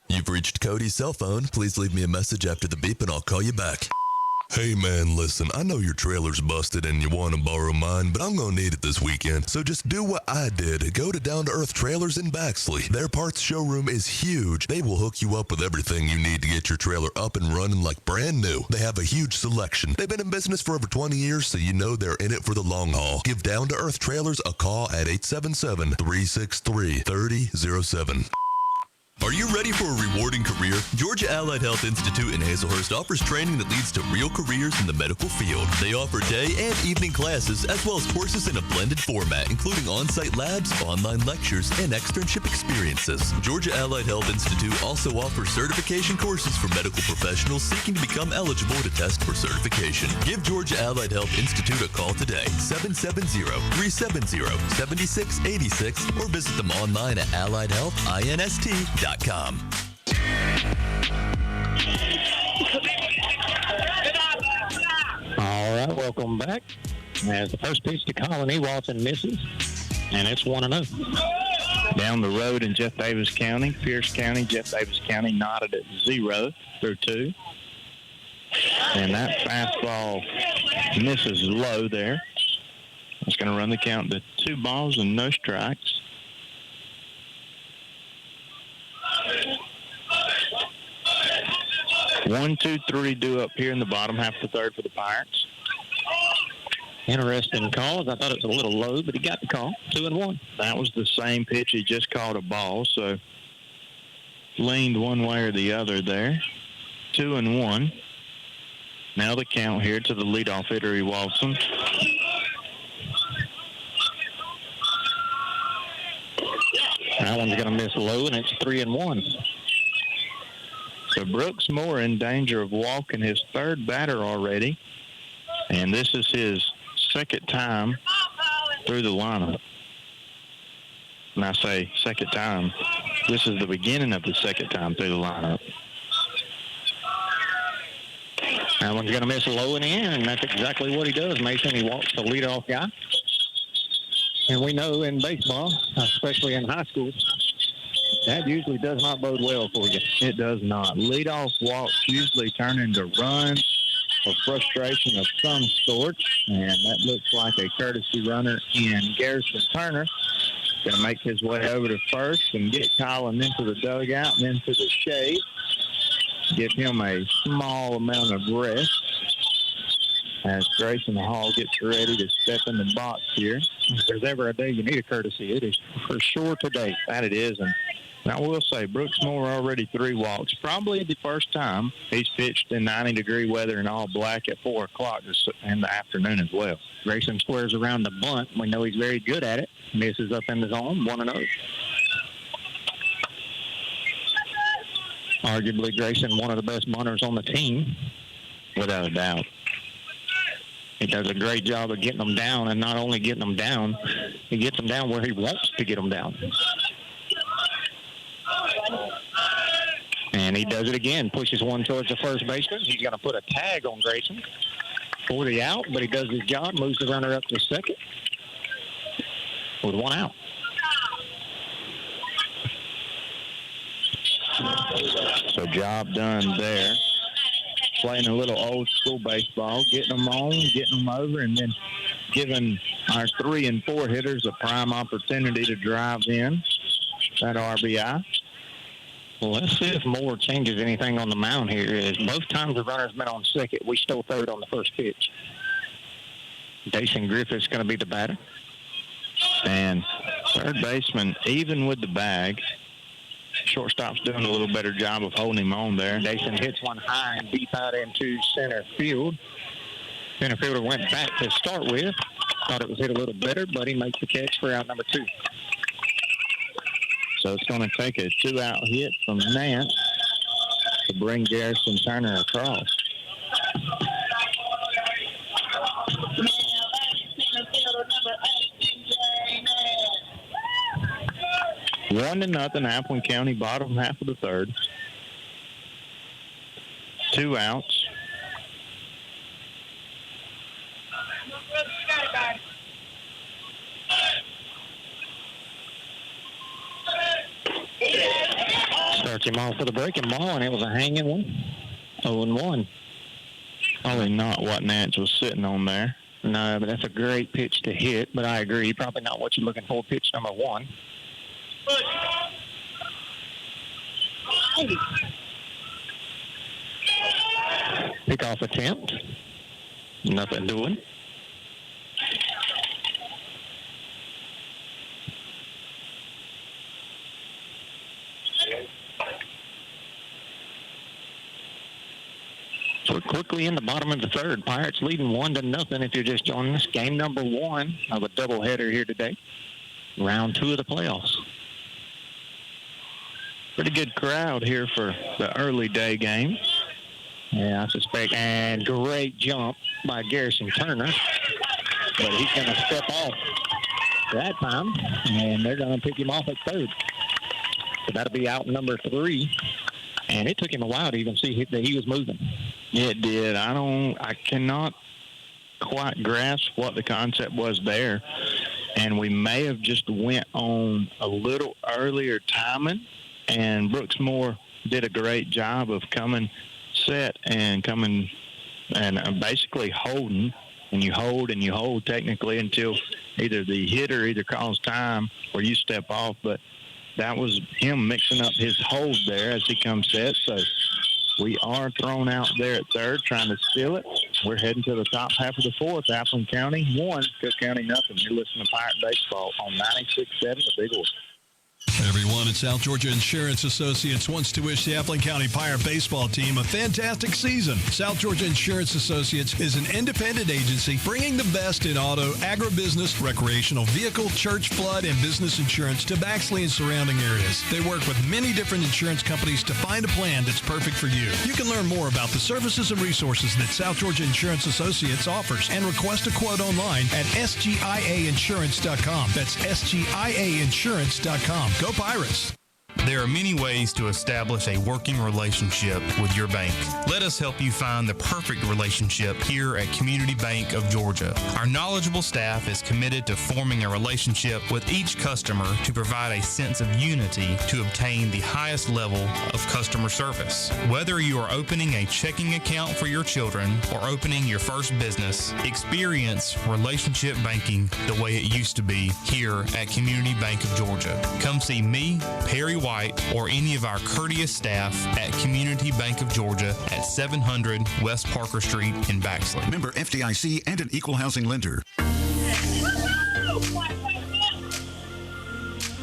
You've reached Cody's cell phone. Please leave me a message after the beep and I'll call you back. Hey man, listen, I know your trailer's busted and you want to borrow mine, but I'm going to need it this weekend. So just do what I did. Go to Down to Earth Trailers in Baxley. Their parts showroom is huge. They will hook you up with everything you need to get your trailer up and running like brand new. They have a huge selection. They've been in business for over 20 years, so you know they're in it for the long haul. Give Down to Earth Trailers a call at 877-363-3007. Are you ready for a rewarding career? Georgia Allied Health Institute in Hazelhurst offers training that leads to real careers in the medical field. They offer day and evening classes, as well as courses in a blended format, including on-site labs, online lectures, and externship experiences. Georgia Allied Health Institute also offers certification courses for medical professionals seeking to become eligible to test for certification. Give Georgia Allied Health Institute a call today, 770-370-7686, or visit them online at alliedhealthinst.com. All right, welcome back. As the first pitch to Colony, Walton misses, and it's 1-0. Down the road in Jeff Davis County, Pierce County, Jeff Davis County knotted at 0 through 2. And that fastball misses low there. It's going to run the count to 2 balls and no strikes. 1, 2, 3 due up here in the bottom half of the third for the Pirates. Interesting calls. I thought it was a little low, but he got the call. 2-1. That was the same pitch. He just called a ball, so leaned one way or the other there. 2-1. Now the count here to the leadoff hitter, Walton. That one's going to miss low, and it's 3-1. So Brooks Moore in danger of walking his third batter already. And this is his second time through the lineup. When I say second time, this is the beginning of the second time through the lineup. That one's going to miss low and in, and that's exactly what he does, Mason. He walks the leadoff guy. And we know in baseball, especially in high school, that usually does not bode well for you. It does not. Leadoff walks usually turn into runs or frustration of some sort, and that looks like a courtesy runner in Garrison Turner. Going to make his way over to first and get Colin into the dugout and into the shade. Give him a small amount of rest as Grayson Hall gets ready to step in the box here. If there's ever a day you need a courtesy, it is for sure today. That it is, and I will say, Brooks Moore already 3 walks. Probably the first time he's pitched in 90-degree weather and all black at 4 o'clock in the afternoon as well. Grayson squares around the bunt. We know he's very good at it. Misses up in the zone, 1-0. Arguably, Grayson, one of the best bunters on the team. Without a doubt. He does a great job of getting them down, and not only getting them down, he gets them down where he wants to get them down. And he does it again, pushes one towards the first baseman. He's going to put a tag on Grayson for the out, but he does his job, moves the runner up to second with 1 out. So job done there. Playing a little old school baseball, getting them on, getting them over, and then giving our 3 and 4 hitters a prime opportunity to drive in that RBI. Well, let's see if Moore changes anything on the mound here. Is both times the runner's been on second, we stole third on the first pitch. Dason Griffith's going to be the batter. And third baseman, even with the bag, shortstop's doing a little better job of holding him on there. Dason hits one high and deep out into center field. Center fielder went back to start with. Thought it was hit a little better, but he makes the catch for out number 2. So it's going to take a 2-out hit from Nance to bring Garrison Turner across. One to nothing, Appleton County, bottom half of the third. 2 outs. Starts him off with a breaking ball, and it was a hanging one. 0-1. Probably not what Nance was sitting on there. No, but that's a great pitch to hit, but I agree. Probably not what you're looking for. Pitch number 1. Pickoff attempt. Nothing doing. So we're quickly in the bottom of the third. Pirates leading 1-0 if you're just joining us. Game number 1 of a doubleheader here today. Round 2 of the playoffs. Pretty good crowd here for the early day game. Yeah, I suspect. And great jump by Garrison Turner. But he's going to step off that time. And they're going to pick him off at third. So that'll be out number 3. And it took him a while to even see that he was moving. It did. I cannot quite grasp what the concept was there. And we may have just went on a little earlier timing. And Brooks Moore did a great job of coming set and coming and basically holding. And you hold technically until either the hitter calls time or you step off. But that was him mixing up his hold there as he comes set. So we are thrown out there at third, trying to steal it. We're heading to the top half of the fourth. Appleton County 1, Cook County nothing. You're listening to Pirate Baseball on 96.7 The Big Horse. Everyone at South Georgia Insurance Associates wants to wish the Appleton County Pirate baseball team a fantastic season. South Georgia Insurance Associates is an independent agency bringing the best in auto, agribusiness, recreational vehicle, church, flood, and business insurance to Baxley and surrounding areas. They work with many different insurance companies to find a plan that's perfect for you. You can learn more about the services and resources that South Georgia Insurance Associates offers and request a quote online at sgiainsurance.com. That's sgiainsurance.com. Go Pirates! There are many ways to establish a working relationship with your bank. Let us help you find the perfect relationship here at Community Bank of Georgia. Our knowledgeable staff is committed to forming a relationship with each customer to provide a sense of unity to obtain the highest level of customer service. Whether you are opening a checking account for your children or opening your first business, experience relationship banking the way it used to be here at Community Bank of Georgia. Come see me, Perry White, or any of our courteous staff at Community Bank of Georgia at 700 West Parker Street in Baxley. Member FDIC and an equal housing lender.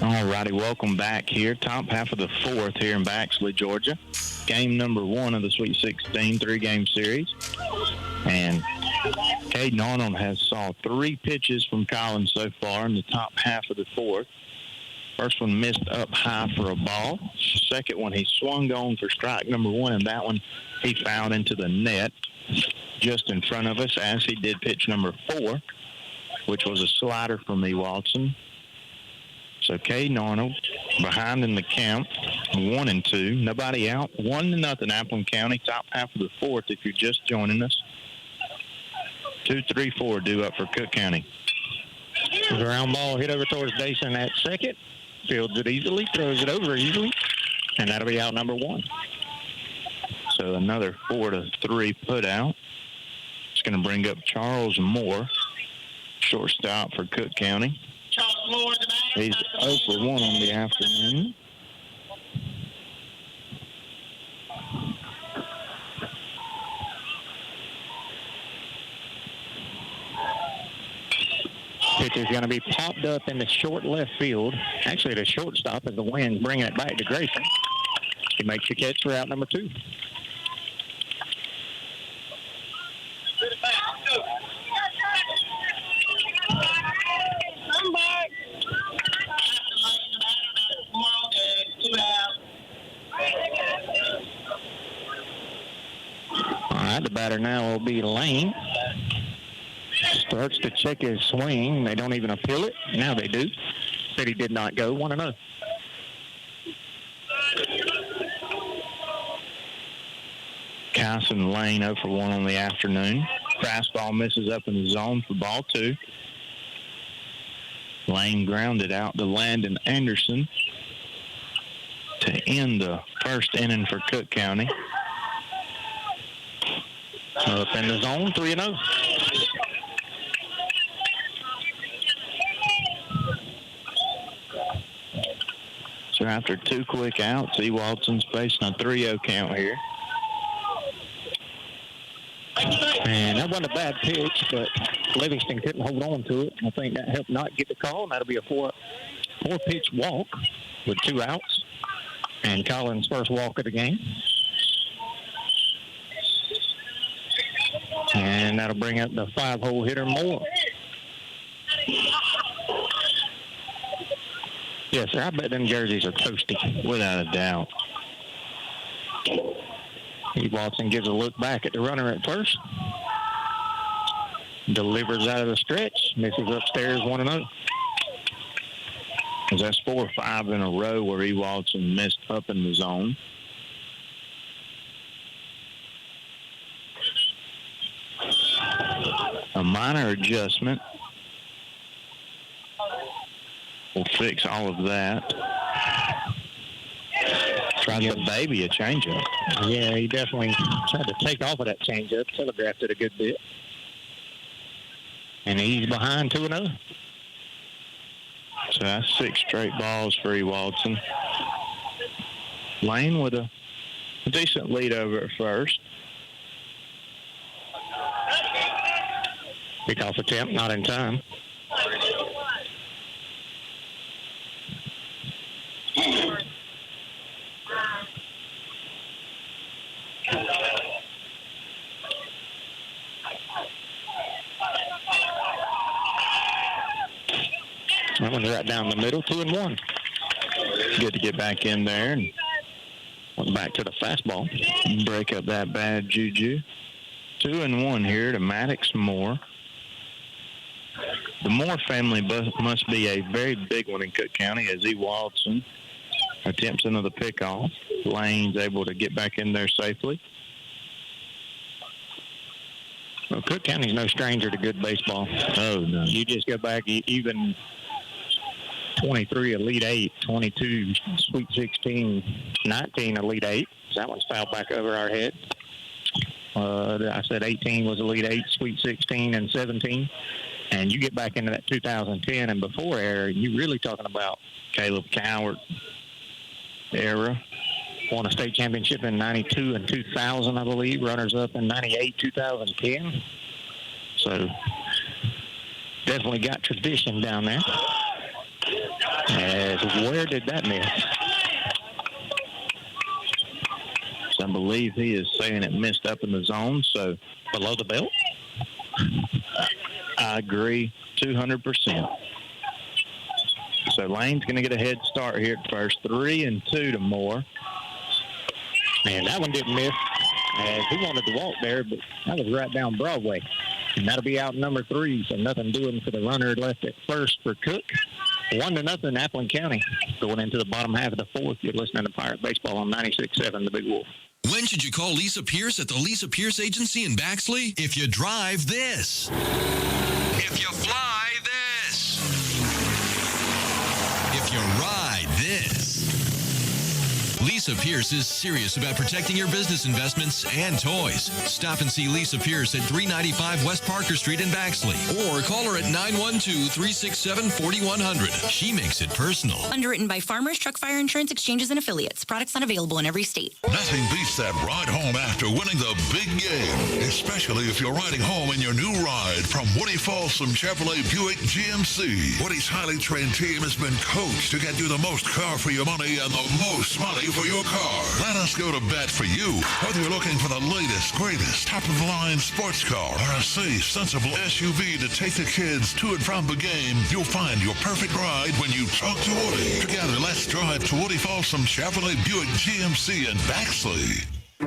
All righty, welcome back here. Top half of the fourth here in Baxley, Georgia. Game number 1 of the Sweet 16 3-game series. And Caden Arnold has saw 3 pitches from Collins so far in the top half of the fourth. First one missed up high for a ball. Second one he swung on for strike number 1, and that one he fouled into the net just in front of us, as he did pitch number 4, which was a slider from E. Watson. So Caden Arnold behind in the count, 1-2, nobody out, 1-0 Appleton County, top half of the fourth if you're just joining us. 2-3-4 due up for Cook County. Ground ball hit over towards Dason at second. Fields it easily, throws it over easily, and that'll be out number 1. So another 4-3 put out. It's going to bring up Charles Moore, shortstop for Cook County. He's 0 for 1 on the afternoon. Pitch is going to be popped up in the short left field. Actually, the shortstop as the wind's bringing it back to Grayson. He makes the catch for out number 2. All right, the batter now will be Lane. Starts to check his swing. They don't even appeal it. Now they do. Said he did not go. 1-0. Kyson Lane 0 for 1 on the afternoon. Fastball misses up in the zone for ball 2. Lane grounded out to Landon Anderson to end the first inning for Cook County. Up in the zone, 3-0. So after 2 quick outs, E. Watson's facing a 3-0 count here. And that wasn't a bad pitch, but Livingston couldn't hold on to it. I think that helped not get the call, and that'll be a four-pitch walk with 2 outs. And Collins' first walk of the game. And that'll bring up the 5-hole hitter Moore. Yes, sir. I bet them jerseys are toasty. Without a doubt. E. Watson gives a look back at the runner at first. Delivers out of the stretch. Misses upstairs 1-0. That's 4 or 5 in a row where E. Watson missed up in the zone. A minor adjustment will fix all of that. Tried the baby a changeup. Yeah, he definitely tried to take off of that changeup. Telegraphed it a good bit. And he's behind 2-0. So that's 6 straight balls for E. Watson. Lane with a decent lead over at first. Pickoff attempt, not in time. That one's right down the middle, 2-1. Good to get back in there and went back to the fastball. Break up that bad juju. 2-1 here to Maddox Moore. The Moore family must be a very big one in Cook County as E. Watson attempts another pickoff. Lane's able to get back in there safely. Well, Cook County's no stranger to good baseball. Oh, no. You just go back even 23 Elite 8, 22 Sweet 16, 19 Elite 8. That one's fouled back over our head. I said 18 was Elite 8, Sweet 16, and 17. And you get back into that 2010 and before era, you're really talking about Caleb Cowart era. Won a state championship in 92 and 2000, I believe. Runners-up in 98, 2010. So definitely got tradition down there. As where did that miss? So I believe he is saying it missed up in the zone, so below the belt? I agree 200%. So Lane's going to get a head start here at first. 3-2 to Moore. Man, that one didn't miss. As he wanted to walk there, but that was right down Broadway. And that'll be out number 3, so nothing doing for the runner left at first for Cook. 1-0 Appleton County. Going into the bottom half of the 4th, you're listening to Pirate Baseball on 96.7 The Big Wolf. When should you call Lisa Pierce at the Lisa Pierce Agency in Baxley? If you drive this. If you fly this. If you ride this. Lisa Pierce is serious about protecting your business investments and toys. Stop and see Lisa Pierce at 395 West Parker Street in Baxley. Or call her at 912-367-4100. She makes it personal. Underwritten by Farmers Truck Fire Insurance Exchanges and Affiliates. Products not available in every state. Nothing beats that ride home after winning the big game, especially if you're riding home in your new ride from Woody Folsom Chevrolet Buick GMC. Woody's highly trained team has been coached to get you the most car for your money and the most money for your car. Let us go to bat for you. Whether you're looking for the latest, greatest, top-of-the-line sports car or a safe, sensible SUV to take the kids to and from the game, you'll find your perfect ride when you talk to Woody. Together, let's drive to Woody Folsom Chevrolet Buick GMC in Baxley.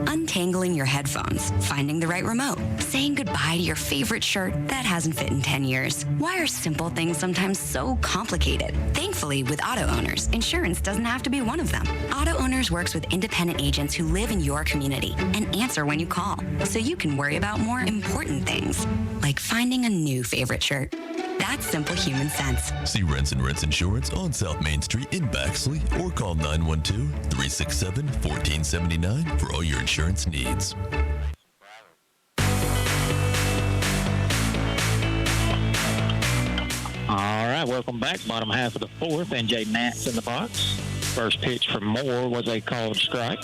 Untangling your headphones, finding the right remote, saying goodbye to your favorite shirt that hasn't fit in 10 years. Why are simple things sometimes so complicated? Thankfully, with Auto Owners, insurance doesn't have to be one of them. Auto Owners works with independent agents who live in your community and answer when you call, so you can worry about more important things, like finding a new favorite shirt. That's simple human sense. See Rents and Rents Insurance on South Main Street in Baxley or call 912-367-1479 for all your insurance needs. right, welcome back. Bottom half of the fourth. NJ Nats in the box. First pitch from Moore was a called strike.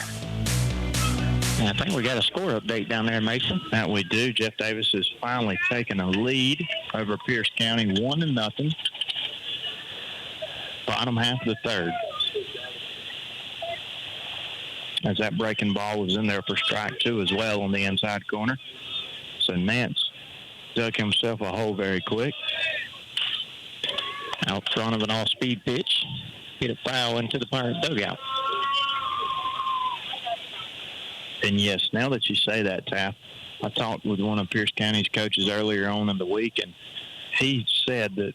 And I think we got a score update down there, Mason. That we do. Jeff Davis has finally taken a lead over Pierce County, 1-0. Bottom half of the third. As that breaking ball was in there for strike two as well on the inside corner. So Nance dug himself a hole very quick. Out front of an off-speed pitch. Hit a foul into the Pirate dugout. And yes, now that you say that, Taff, I talked with one of Pierce County's coaches earlier on in the week, and he said that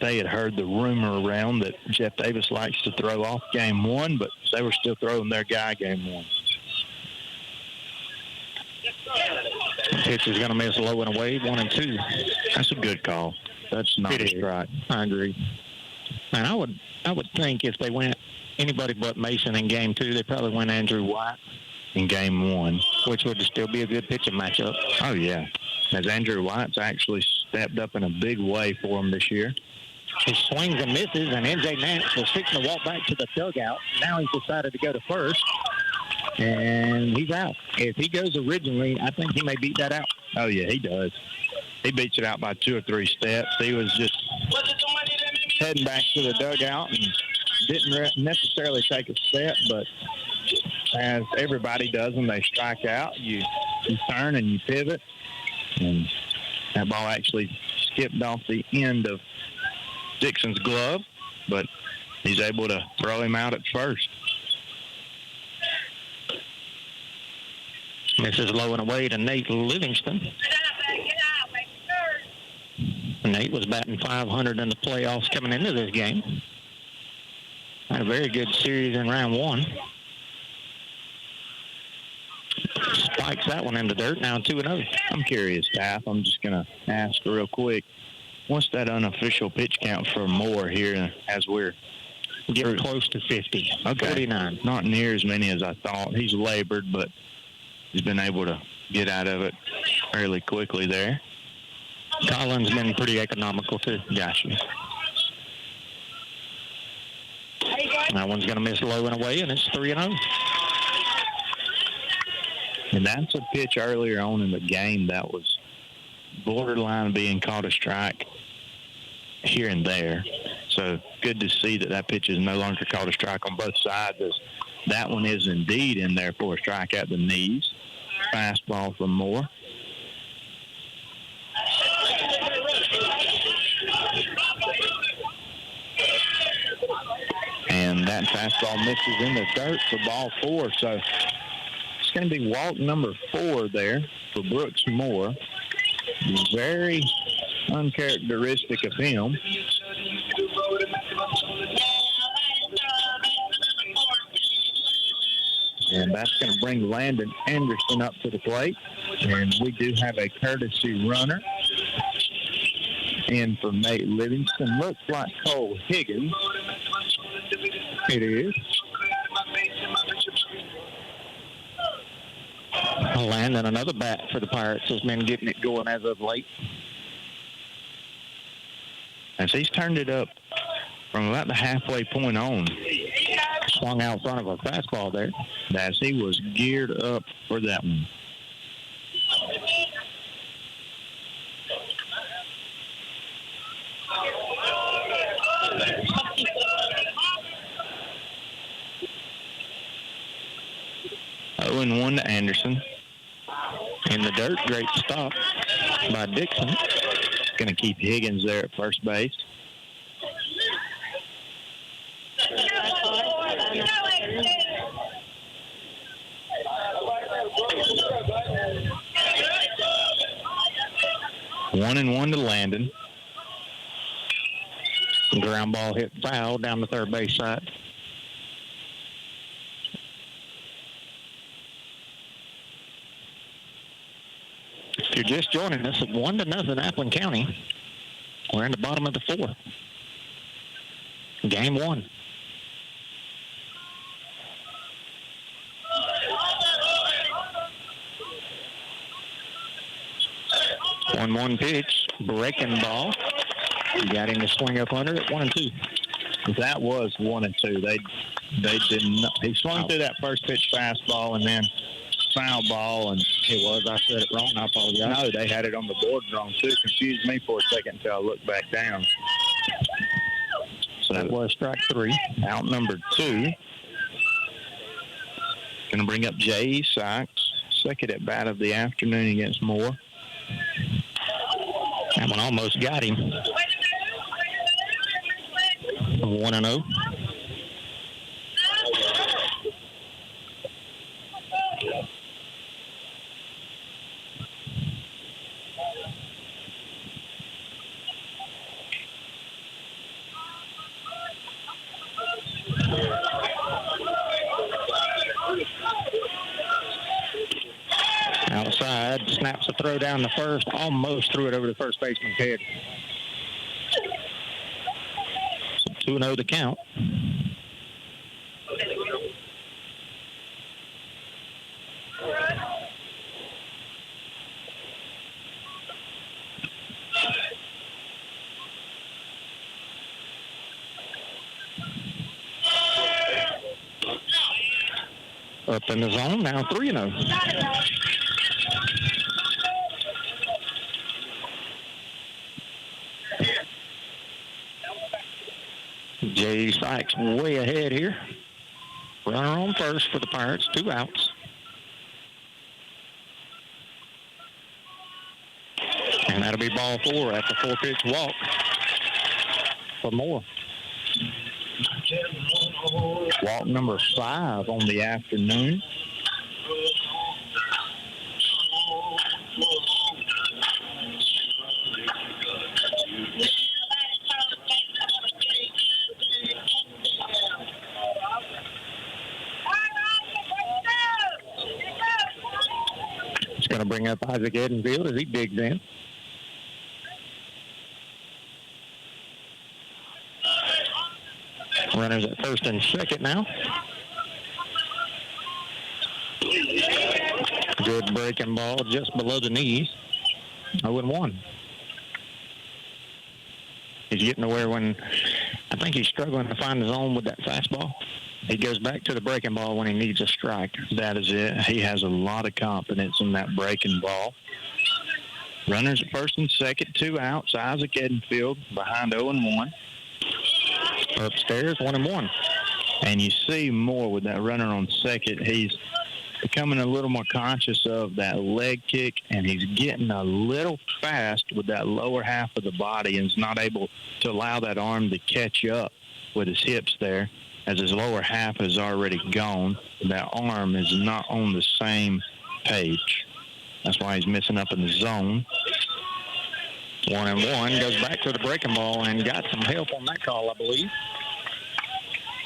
they had heard the rumor around that Jeff Davis likes to throw off game one, but they were still throwing their guy game one. Pitch is going to miss low and away, 1-2. That's a good call. That's not a strike. I agree. And I would think if they went anybody but Mason in game two, they probably went Andrew White in game one, which would still be a good pitching matchup. Oh, yeah. As Andrew White's actually stepped up in a big way for him this year. He swings and misses, and NJ Nance was fixing to walk back to the dugout. Now he's decided to go to first, and he's out. If he goes originally, I think he may beat that out. Oh, yeah, he does. He beats it out by 2 or 3 steps. He was just heading back to the dugout and didn't necessarily take a step, but as everybody does when they strike out, you turn and you pivot, and that ball actually skipped off the end of Dixon's glove, but he's able to throw him out at first. This is low and away to Nate Livingston. Nate was batting .500 in the playoffs coming into this game. Had a very good series in round one. Spikes that one in the dirt, now 2-0. I'm curious, Taff. I'm just going to ask real quick. What's that unofficial pitch count for Moore here as we're getting close to 50? Okay. 49. Not near as many as I thought. He's labored, but he's been able to get out of it fairly quickly there. Collins been pretty economical, too. Gotcha. That one's going to miss low and away, and it's 3-0. And that's a pitch earlier on in the game that was borderline being called a strike here and there. So good to see that that pitch is no longer called a strike on both sides, as that one is indeed in there for a strike at the knees. Fastball from Moore. And that fastball misses in the dirt for ball 4. So it's going to be walk number 4 there for Brooks Moore. Very uncharacteristic of him. And that's going to bring Landon Anderson up to the plate. And we do have a courtesy runner in for Nate Livingston. Looks like Cole Higgins. It is. Landon, another bat for the Pirates, has been getting it going as of late. As he's turned it up from about the halfway point on. Swung out front of a fastball there. As he was geared up for that one. Oh, and 1 to Anderson. In the dirt, great stop by Dixon. Going to keep Higgins there at first base. One and 1 to Landon. Ground ball hit foul down the third base side. If you're just joining us, 1-0 Appleton County. We're in the bottom of the 4th. Game 1. One pitch, breaking ball. He got him to swing up under it, 1-2. That was 1-2. They did not. He swung through that first pitch fastball and then foul ball, and It was. I said it wrong. I apologize. no, they had it on the board wrong too. Confused me for a second until I looked back down. So That was strike 3. out number 2. Going to bring up Jay Sykes, second at bat of the afternoon against Moore. That one almost got him. 1-0. Outside, snaps a throw down the first, almost threw it over the first baseman's head. So 2-0 the count. Up in the zone, now 3-0. Jay Sykes way ahead here. Runner on first for the Pirates, 2 outs. And that'll be ball 4 after 4-pitch walk for Moore. Walk number 5 on the afternoon. It's going to bring up Isaac Edenfield as he digs in. Runners at first and second now. Good breaking ball just below the knees. 0-1. He's getting to where when I think he's struggling to find the zone with that fastball. He goes back to the breaking ball when he needs a strike. That is it. He has a lot of confidence in that breaking ball. Runners at first and second, 2 outs. Isaac Edenfield behind 0-1. Upstairs, 1-1. And you see Moore with that runner on second. He's becoming a little more conscious of that leg kick, and he's getting a little fast with that lower half of the body and is not able to allow that arm to catch up with his hips there, as his lower half is already gone. That arm is not on the same page. That's why he's missing up in the zone. 1-1, goes back to the breaking ball and got some help on that call, I believe.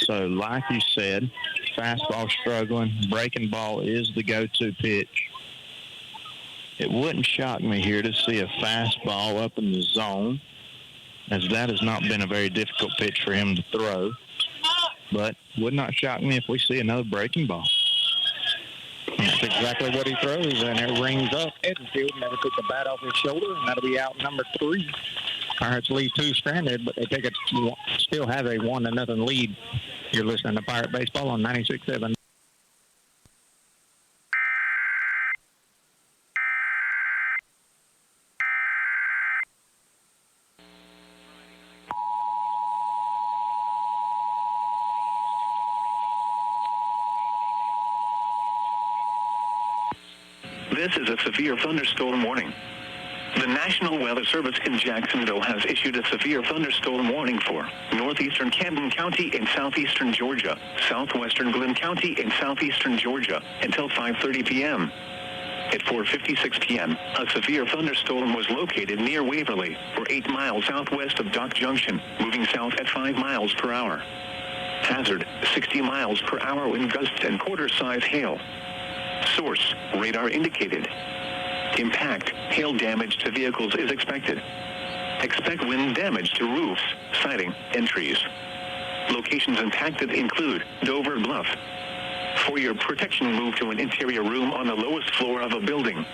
So like you said, fastball struggling, breaking ball is the go-to pitch. It wouldn't shock me here to see a fastball up in the zone, as that has not been a very difficult pitch for him to throw. But would not shock me if we see another breaking ball. That's exactly what he throws, and it rings up. Edenfield never took the bat off his shoulder, and that'll be out number 3. Pirates leave 2 stranded, but they still have a 1-0 lead. You're listening to Pirate Baseball on 96.7. This is a severe thunderstorm warning. The National Weather Service in Jacksonville has issued a severe thunderstorm warning for northeastern Camden County in southeastern Georgia, southwestern Glenn County in southeastern Georgia until 5:30 p.m. At 4:56 p.m., a severe thunderstorm was located near Waverly, or 8 miles southwest of Dock Junction, moving south at 5 miles per hour. Hazard, 60 miles per hour wind gusts and quarter-size hail. Source, radar indicated. Impact, hail damage to vehicles is expected. Expect wind damage to roofs, siding, and trees. Locations impacted include Dover Bluff. For your protection, move to an interior room on the lowest floor of a building.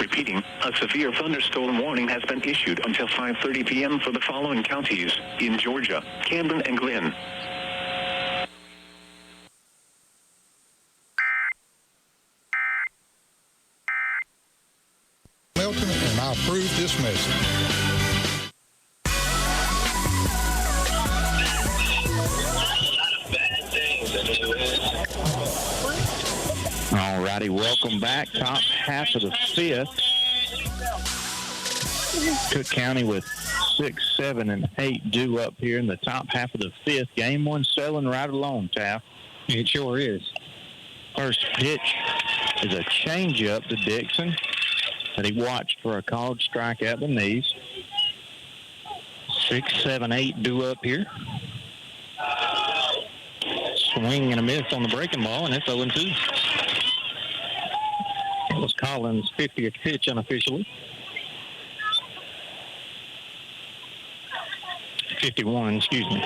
Repeating, a severe thunderstorm warning has been issued until 5:30 p.m. for the following counties in Georgia: Camden and Glenn. Milton, and I approve this message. All righty, welcome back. Top half of the fifth. Cook County with 6, 7, and 8 due up here in the top half of the fifth. Game one selling right along, Taft. It sure is. First pitch is a changeup to Dixon that he watched for a called strike at the knees. 6, 7, 8 due up here. Swing and a miss on the breaking ball, and it's 0-2. It was Collins' 50th pitch unofficially. 51, excuse me.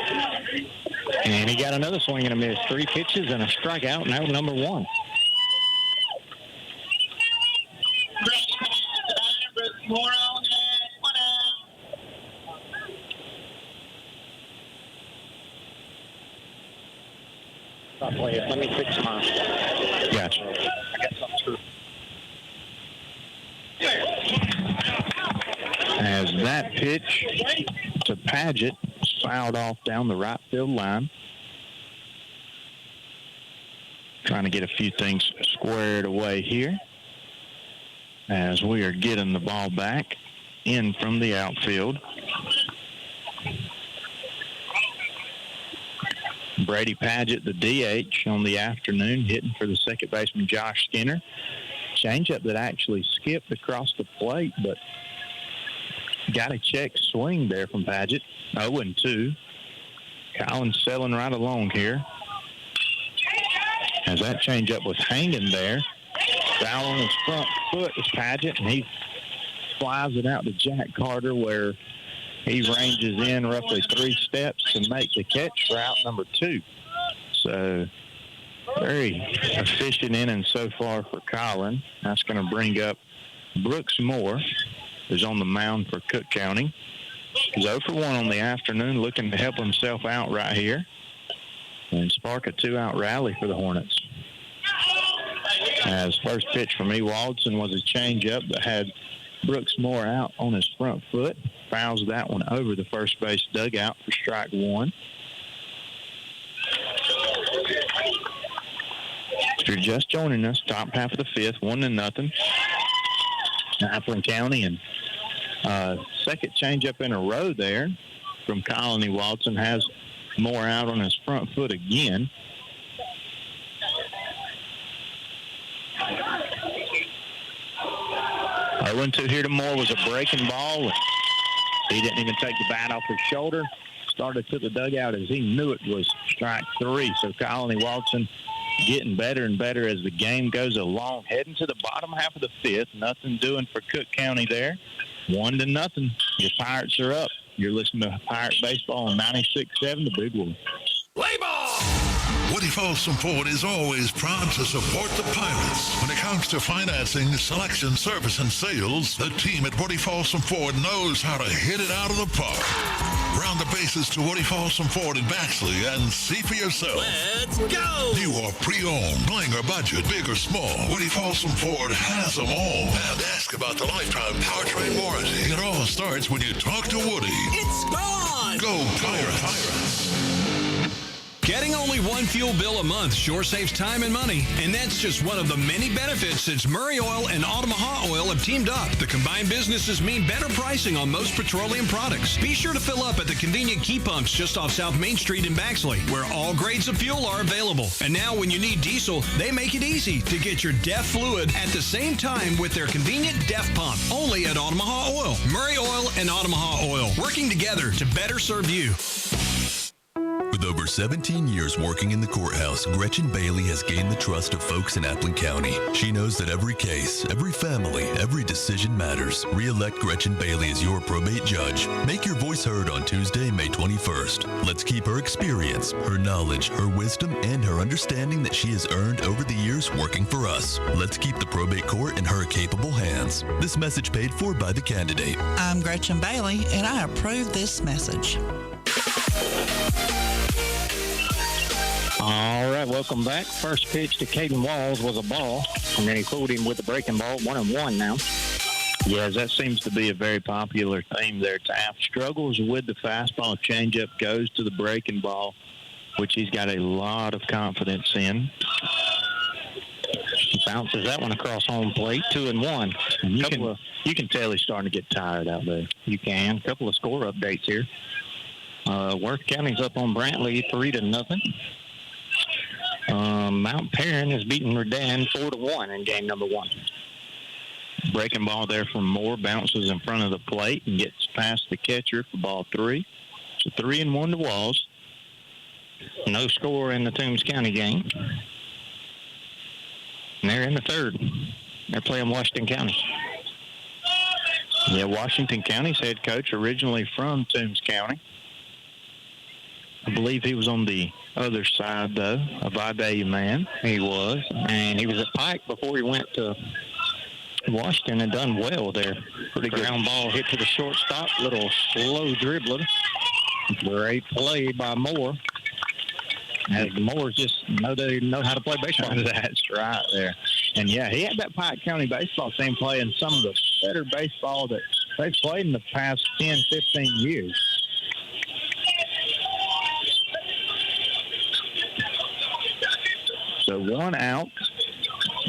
And he got another swing and a miss. 3 pitches and a strikeout, now number 1. Let me fix mine. Gotcha. I got something true. As that pitch to Paget fouled off down the right field line. Trying to get a few things squared away here as we are getting the ball back in from the outfield. Brady Paget, the DH on the afternoon, hitting for the second baseman Josh Skinner. Changeup that actually skipped across the plate, but got a check swing there from Paget. 0-2. Collins selling right along here. As that changeup was hanging there, foul on his front foot is Paget, and he flies it out to Jack Carter, where he ranges in roughly 3 steps to make the catch for out number 2. So very efficient inning so far for Collin. That's going to bring up Brooks Moore, who's on the mound for Cook County. He's 0 for 1 on the afternoon, looking to help himself out right here and spark a 2-out rally for the Hornets. As first pitch from Ewaldson was a changeup that had Brooks Moore out on his front foot. Fouls that one over the first base dugout for strike 1. If you're just joining us, top half of the fifth, 1-0. Appleton County, and second changeup in a row there from Colony Watson has Moore out on his front foot again. I went to here to Moore was a breaking ball. He didn't even take the bat off his shoulder. Started to the dugout as he knew it was strike 3. So Colony Watson getting better and better as the game goes along. Heading to the bottom half of the fifth. Nothing doing for Cook County there. 1-0. Your Pirates are up. You're listening to Pirate Baseball on 96.7, the Big One. Play ball! Woody Folsom Ford is always proud to support the Pirates. When it comes to financing, selection, service, and sales, the team at Woody Folsom Ford knows how to hit it out of the park. Round the bases to Woody Folsom Ford in Baxley and see for yourself. Let's go! New or pre-owned, bling or budget, big or small, Woody Folsom Ford has them all. And ask about the lifetime powertrain warranty. It all starts when you talk to Woody. It's gone! Go Pirates! Getting only one fuel bill a month sure saves time and money, and that's just one of the many benefits since Murray Oil and Omaha Oil have teamed up. The combined businesses mean better pricing on most petroleum products. Be sure to fill up at the convenient key pumps just off South Main Street in Baxley, where all grades of fuel are available. And now when you need diesel, they make it easy to get your DEF fluid at the same time with their convenient DEF pump, only at Omaha Oil. Murray Oil and Omaha Oil, working together to better serve you. With over 17 years working in the courthouse, Gretchen Bailey has gained the trust of folks in Appling County. She knows that every case, every family, every decision matters. Re-elect Gretchen Bailey as your probate judge. Make your voice heard on Tuesday, May 21st. Let's keep her experience, her knowledge, her wisdom, and her understanding that she has earned over the years working for us. Let's keep the probate court in her capable hands. This message paid for by the candidate. I'm Gretchen Bailey, and I approve this message. All right, welcome back. First pitch to Caden Walls was a ball, and then he fooled him with the breaking ball. 1-1 now. Yes, that seems to be a very popular theme there. Taft struggles with the fastball, changeup, goes to the breaking ball, which he's got a lot of confidence in. Bounces that one across home plate. 2-1. You can tell he's starting to get tired out there. You can. Couple of score updates here. Worth County's up on Brantley 3-0. Mount Perrin is beating Redan 4-1 in game number 1. Breaking ball there from Moore, bounces in front of the plate and gets past the catcher for ball 3. So 3-1 to Walls. No score in the Toombs County game. And they're in the third. They're playing Washington County. Yeah, Washington County's head coach, originally from Toombs County. I believe he was on the other side, though, a Vidalia man. He was. And he was at Pike before he went to Washington and done well there. Pretty good. Ground ball hit to the shortstop. Little slow dribbler. Great play by Moore. As Moore just know how to play baseball. That's right there. And, yeah, he had that Pike County baseball team playing some of the better baseball that they've played in the past 10, 15 years. So 1 out,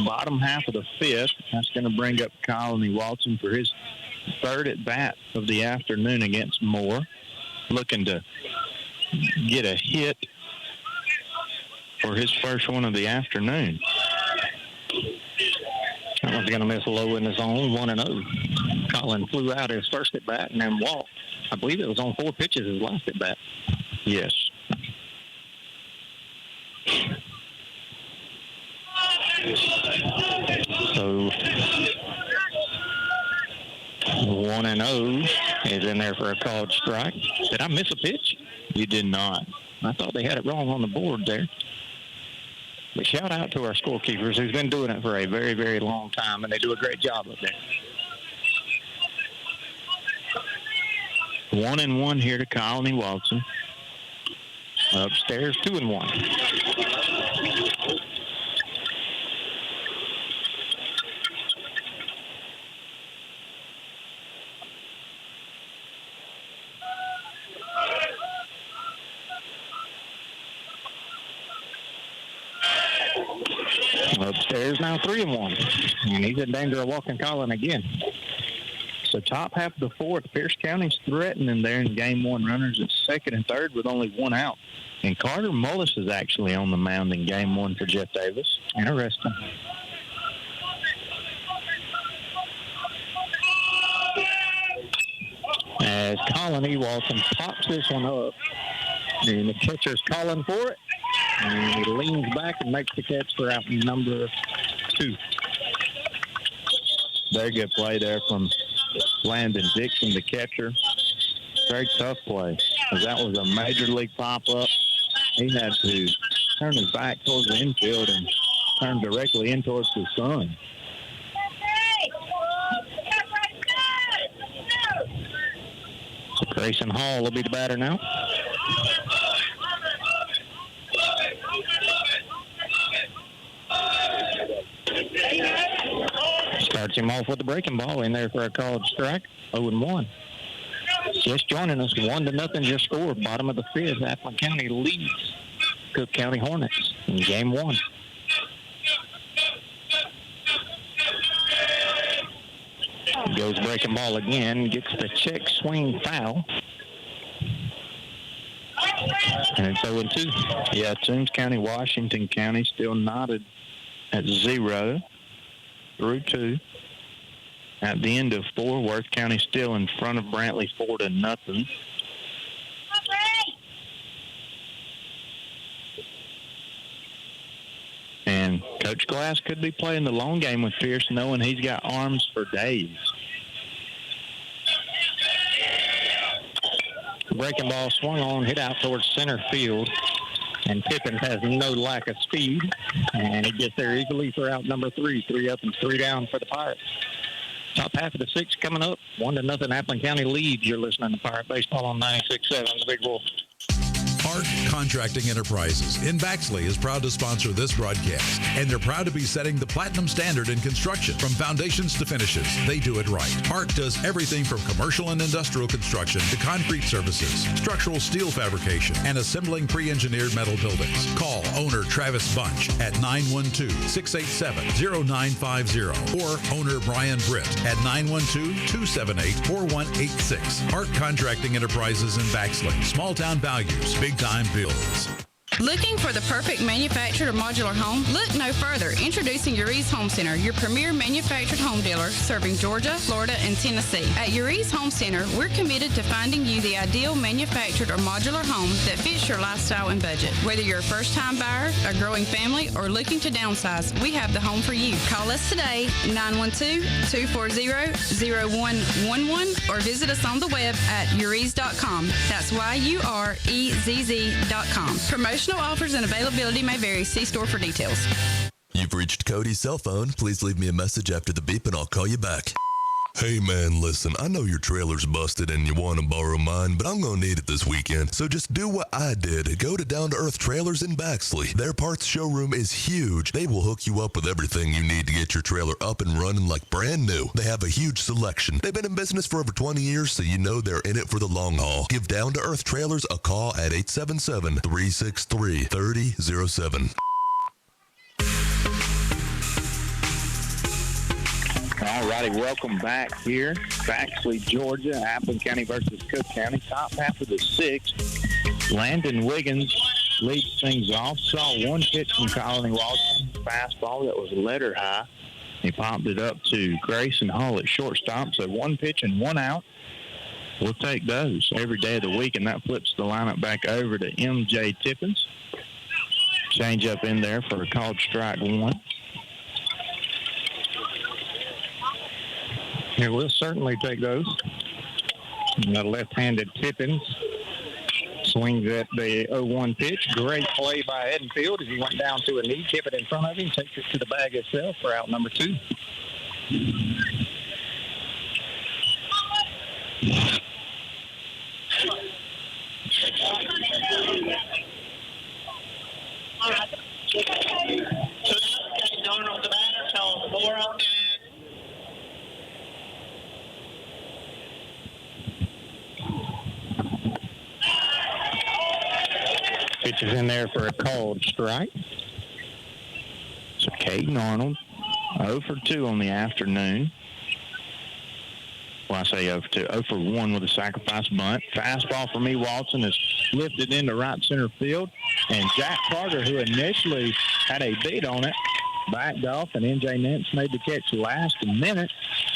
bottom half of the 5th. That's going to bring up Colony Walton for his third at bat of the afternoon against Moore. Looking to get a hit for his first one of the afternoon. That one's going to miss low in the zone, 1-0. Colin flew out his first at bat and then walked. I believe it was on 4 pitches his last at bat. Yes. So 1-0 is in there for a called strike. Did I miss a pitch? You did not. I thought they had it wrong on the board there. But shout out to our scorekeepers who's been doing it for a very, very long time, and they do a great job up there. 1-1 here to Colony Walton. Upstairs, 2-1. Upstairs now 3-1. And he's in danger of walking Colin again. So top half of the 4th, Pierce County's threatening there in game 1. Runners at second and third with only 1 out. And Carter Mullis is actually on the mound in game 1 for Jeff Davis. Interesting. As Colin Walton pops this one up. And the catcher's calling for it. And he leans back and makes the catch for out number 2. Very good play there from Landon Dixon, the catcher. Very tough play, because that was a major league pop-up. He had to turn his back towards the infield and turn directly in towards the sun. So Grayson Hall will be the batter now. Starts him off with the breaking ball in there for a called strike. 0-1. Just joining us, 1-0 just scored. Bottom of the 5th, Appling County leads Cook County Hornets in game 1. Goes breaking ball again, gets the check swing foul. And it's 0-2. Yeah, Toombs County, Washington County still knotted at 0 through 2. At the end of 4, Worth County still in front of Brantley 4-0. Coach Glass could be playing the long game with Pierce, knowing he's got arms for days. Breaking ball swung on, hit out towards center field. And Pippin has no lack of speed. And he gets there easily for out number 3. 3 up and 3 down for the Pirates. Top half of the 6th coming up. 1-0 Appleton County leads. You're listening to Pirate Baseball on 96.7, the Big Wolf. Hart Contracting Enterprises in Baxley is proud to sponsor this broadcast, and they're proud to be setting the platinum standard in construction. From foundations to finishes, they do it right. Hart does everything from commercial and industrial construction to concrete services, structural steel fabrication, and assembling pre-engineered metal buildings. Call owner Travis Bunch at 912-687-0950 or owner Brian Britt at 912-278-4186. Hart Contracting Enterprises in Baxley. Small town values, big time bills. Looking for the perfect manufactured or modular home? Look no further. Introducing Uri's Home Center, your premier manufactured home dealer serving Georgia, Florida, and Tennessee. At Uri's Home Center, we're committed to finding you the ideal manufactured or modular home that fits your lifestyle and budget. Whether you're a first-time buyer, a growing family, or looking to downsize, we have the home for you. Call us today, 912-240-0111, or visit us on the web at uris.com. That's YUREZZ.com. Promotional offers and availability may vary. See store for details. You've reached Cody's cell phone. Please leave me a message after the beep and I'll call you back. Hey man, listen, I know your trailer's busted and you want to borrow mine, but I'm going to need it this weekend. So just do what I did. Go to Down to Earth Trailers in Baxley. Their parts showroom is huge. They will hook you up with everything you need to get your trailer up and running like brand new. They have a huge selection. They've been in business for over 20 years, so you know they're in it for the long haul. Give Down to Earth Trailers a call at 877-363-3007. All righty, welcome back here. Baxley, Georgia, Appleton County versus Cook County. Top half of the 6th. Landon Wiggins leads things off. Saw one pitch from Colony Walton. Fastball that was letter high. He popped it up to Grayson Hall at shortstop. So 1 pitch and 1 out. We'll take those every day of the week, and that flips the lineup back over to M.J. Tippins. Change up in there for a called strike 1. Yeah, we'll certainly take those. The left-handed Tippins swings at the 0-1 pitch. Great play by Edenfield as he went down to a knee, kept it in front of him, takes it to the bag itself for out number 2. Pitches in there for a called strike. So Caden Arnold, 0 for 2 on the afternoon. Well, I say 0 for 2, 0 for 1 with a sacrifice bunt. Fastball for me, Watson is lifted into right center field. And Jack Carter, who initially had a beat on it, backed off, and M.J. Nance made the catch last minute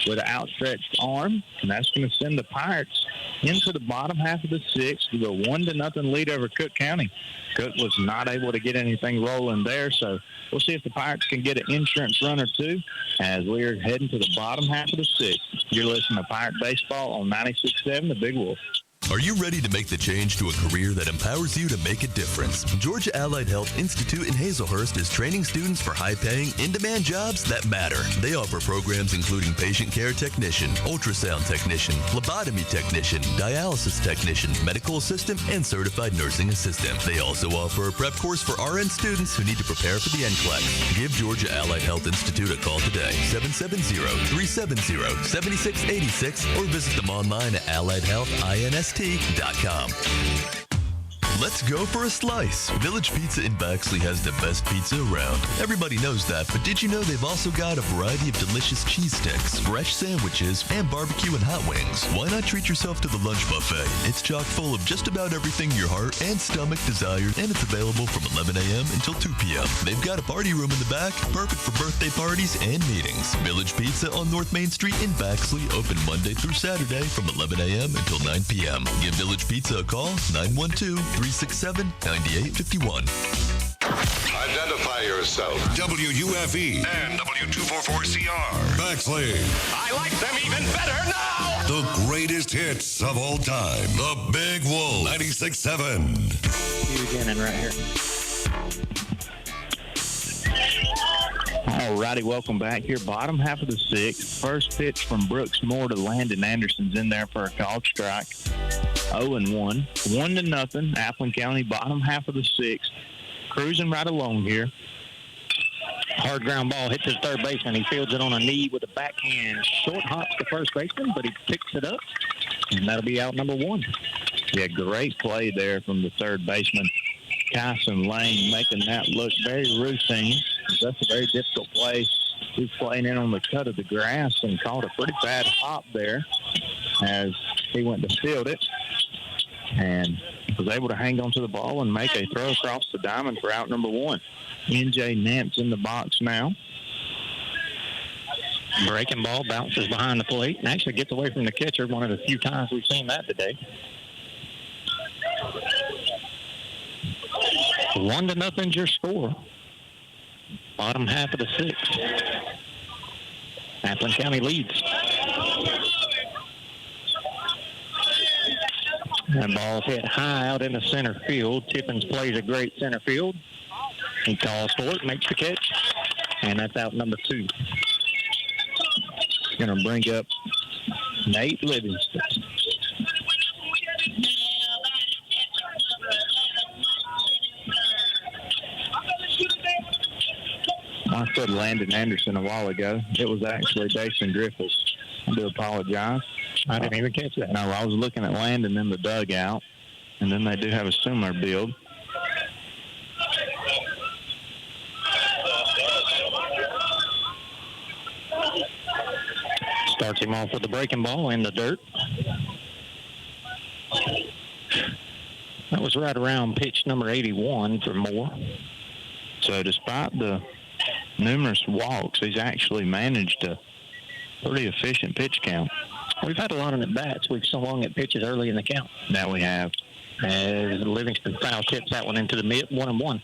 with an outstretched arm. And that's going to send the Pirates into the bottom half of the 6th with a 1-0 lead over Cook County. Cook was not able to get anything rolling there, so we'll see if the Pirates can get an insurance run or two as we're heading to the bottom half of the 6th. You're listening to Pirate Baseball on 96.7, The Big Wolf. Are you ready to make the change to a career that empowers you to make a difference? Georgia Allied Health Institute in Hazelhurst is training students for high-paying, in-demand jobs that matter. They offer programs including patient care technician, ultrasound technician, phlebotomy technician, dialysis technician, medical assistant, and certified nursing assistant. They also offer a prep course for RN students who need to prepare for the NCLEX. Give Georgia Allied Health Institute a call today, 770-370-7686, or visit them online at alliedhealthinst.com. Let's go for a slice. Village Pizza in Baxley has the best pizza around. Everybody knows that, but did you know they've also got a variety of delicious cheese sticks, fresh sandwiches, and barbecue and hot wings? Why not treat yourself to the lunch buffet? It's chock full of just about everything your heart and stomach desires, and it's available from 11 a.m. until 2 p.m. They've got a party room in the back, perfect for birthday parties and meetings. Village Pizza on North Main Street in Baxley, open Monday through Saturday from 11 a.m. until 9 p.m. Give Village Pizza a call, 912-367-9851. Identify yourself. WUFE and W244CR. Bexley. I like them even better now. The greatest hits of all time. The Big Wolf 96.7. Huge inning right here. All righty, welcome back here. Bottom half of the sixth. First pitch from Brooks Moore to Landon Anderson's in there for a called strike. 0-1. 1-0. Appleton County, bottom half of the sixth. Cruising right along here. Hard ground ball hits his third baseman. He fields it on a knee with a backhand. Short hops to first baseman, but he picks it up, and that'll be out number one. Yeah, great play there from the third baseman, Kyson Lane, making that look very routine. That's a very difficult play. He's playing in on the cut of the grass and caught a pretty bad hop there as he went to field it and was able to hang on to the ball and make a throw across the diamond for out number one. NJ Nance in the box now. Breaking ball bounces behind the plate and actually gets away from the catcher, one of the few times we've seen that today. 1-0 your score. Bottom half of the sixth. Appleton County leads. That ball's hit high out in the center field. Tippins plays a great center field. He calls for it, makes the catch, and that's out number two. Going to bring up Nate Livingston. I said Landon Anderson a while ago. It was actually Jason Griffiths. I do apologize. I didn't even catch that. No, I was looking at Landon in the dugout, and then they do have a similar build. Starts him off with the breaking ball in the dirt. That was right around pitch number 81 for Moore. So despite the numerous walks, he's actually managed a pretty efficient pitch count. We've had a lot of at-bats. We've swung at pitches early in the count. That we have. As Livingston foul tips that one into the mid, 1-1.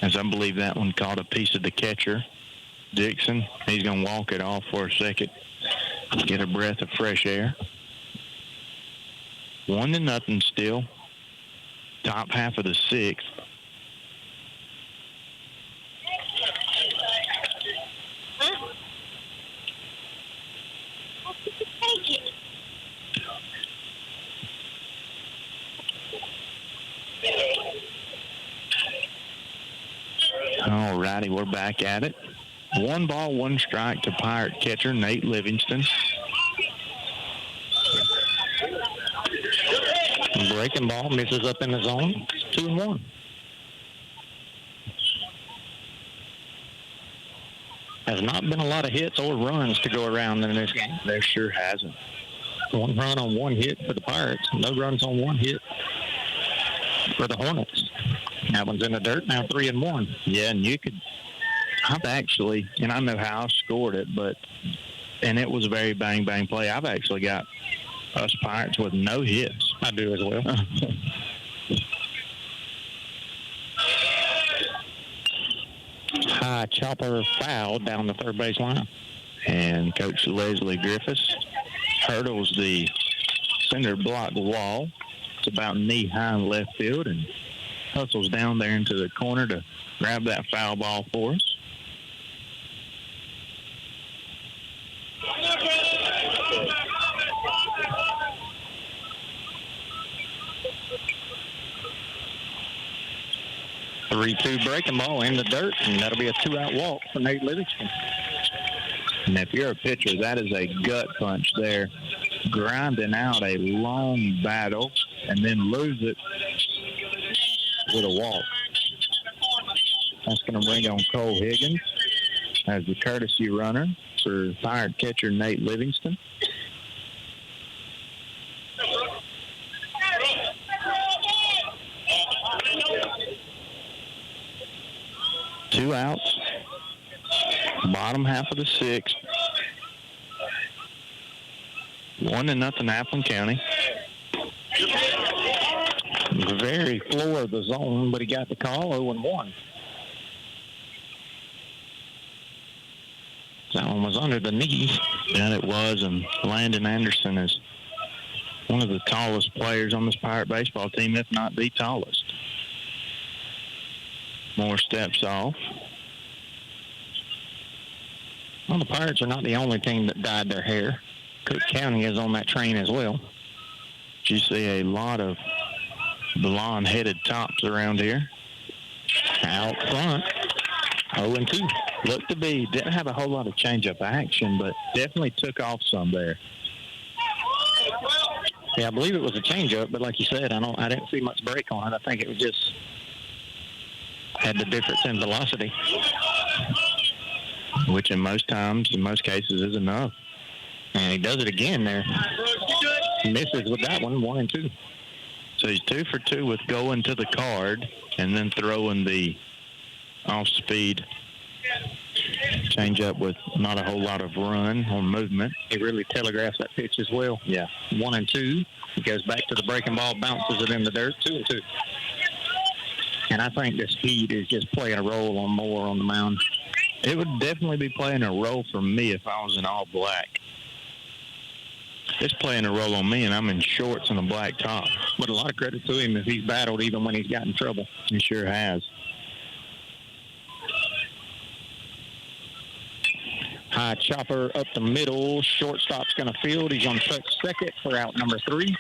As I believe that one caught a piece of the catcher, Dixon. He's going to walk it off for a second, get a breath of fresh air. 1-0 still. Top half of the sixth. All righty, we're back at it. 1 ball, 1 strike to Pirate catcher Nate Livingston. Breaking ball misses up in the zone. 2-1. Has not been a lot of hits or runs to go around in this game. There sure hasn't. 1 run on 1 hit for the Pirates. No runs on 1 hit for the Hornets. That one's in the dirt now, 3-1. Yeah, and I've actually, and I know how I scored it, and it was a very bang play. I've actually got us Pirates with no hits. I do as well. High chopper foul down the third base line. And Coach Leslie Griffiths hurdles the center block wall. It's about knee high in left field and hustles down there into the corner to grab that foul ball for us. A 3-2 breaking ball in the dirt, and that'll be a 2-out walk for Nate Livingston. And if you're a pitcher, that is a gut punch there, grinding out a long battle and then lose it with a walk. That's going to bring on Cole Higgins as the courtesy runner for Pirate catcher Nate Livingston. Two outs. Bottom half of the sixth. 1-0 Appleton County. very floor of the zone, but he got the call, 0-1. That one was under the knee. And it was, and Landon Anderson is one of the tallest players on this Pirate baseball team, if not the tallest. Moore steps off. Well, the Pirates are not the only team that dyed their hair. Cook County is on that train as well. You see a lot of blonde-headed tops around here. Out front, 0-2. Looked to be, didn't have a whole lot of change-up action, but definitely took off some there. Yeah, I believe it was a changeup, but like you said, I didn't see much break on it. I think it was just had the difference in velocity, which in most cases is enough. And he does it again there. He misses with that one, 1-2. So he's 2 for 2 with going to the card and then throwing the off-speed change up with not a whole lot of run on movement. He really telegraphs that pitch as well. Yeah. 1-2. He goes back to the breaking ball, bounces it in the dirt, 2-2. And I think the speed is just playing a role on Moore on the mound. It would definitely be playing a role for me if I was in all black. It's playing a role on me, and I'm in shorts and a black top. But a lot of credit to him if he's battled even when he's got in trouble. He sure has. High chopper up the middle. Shortstop's going to field. He's on touch second for out number 3.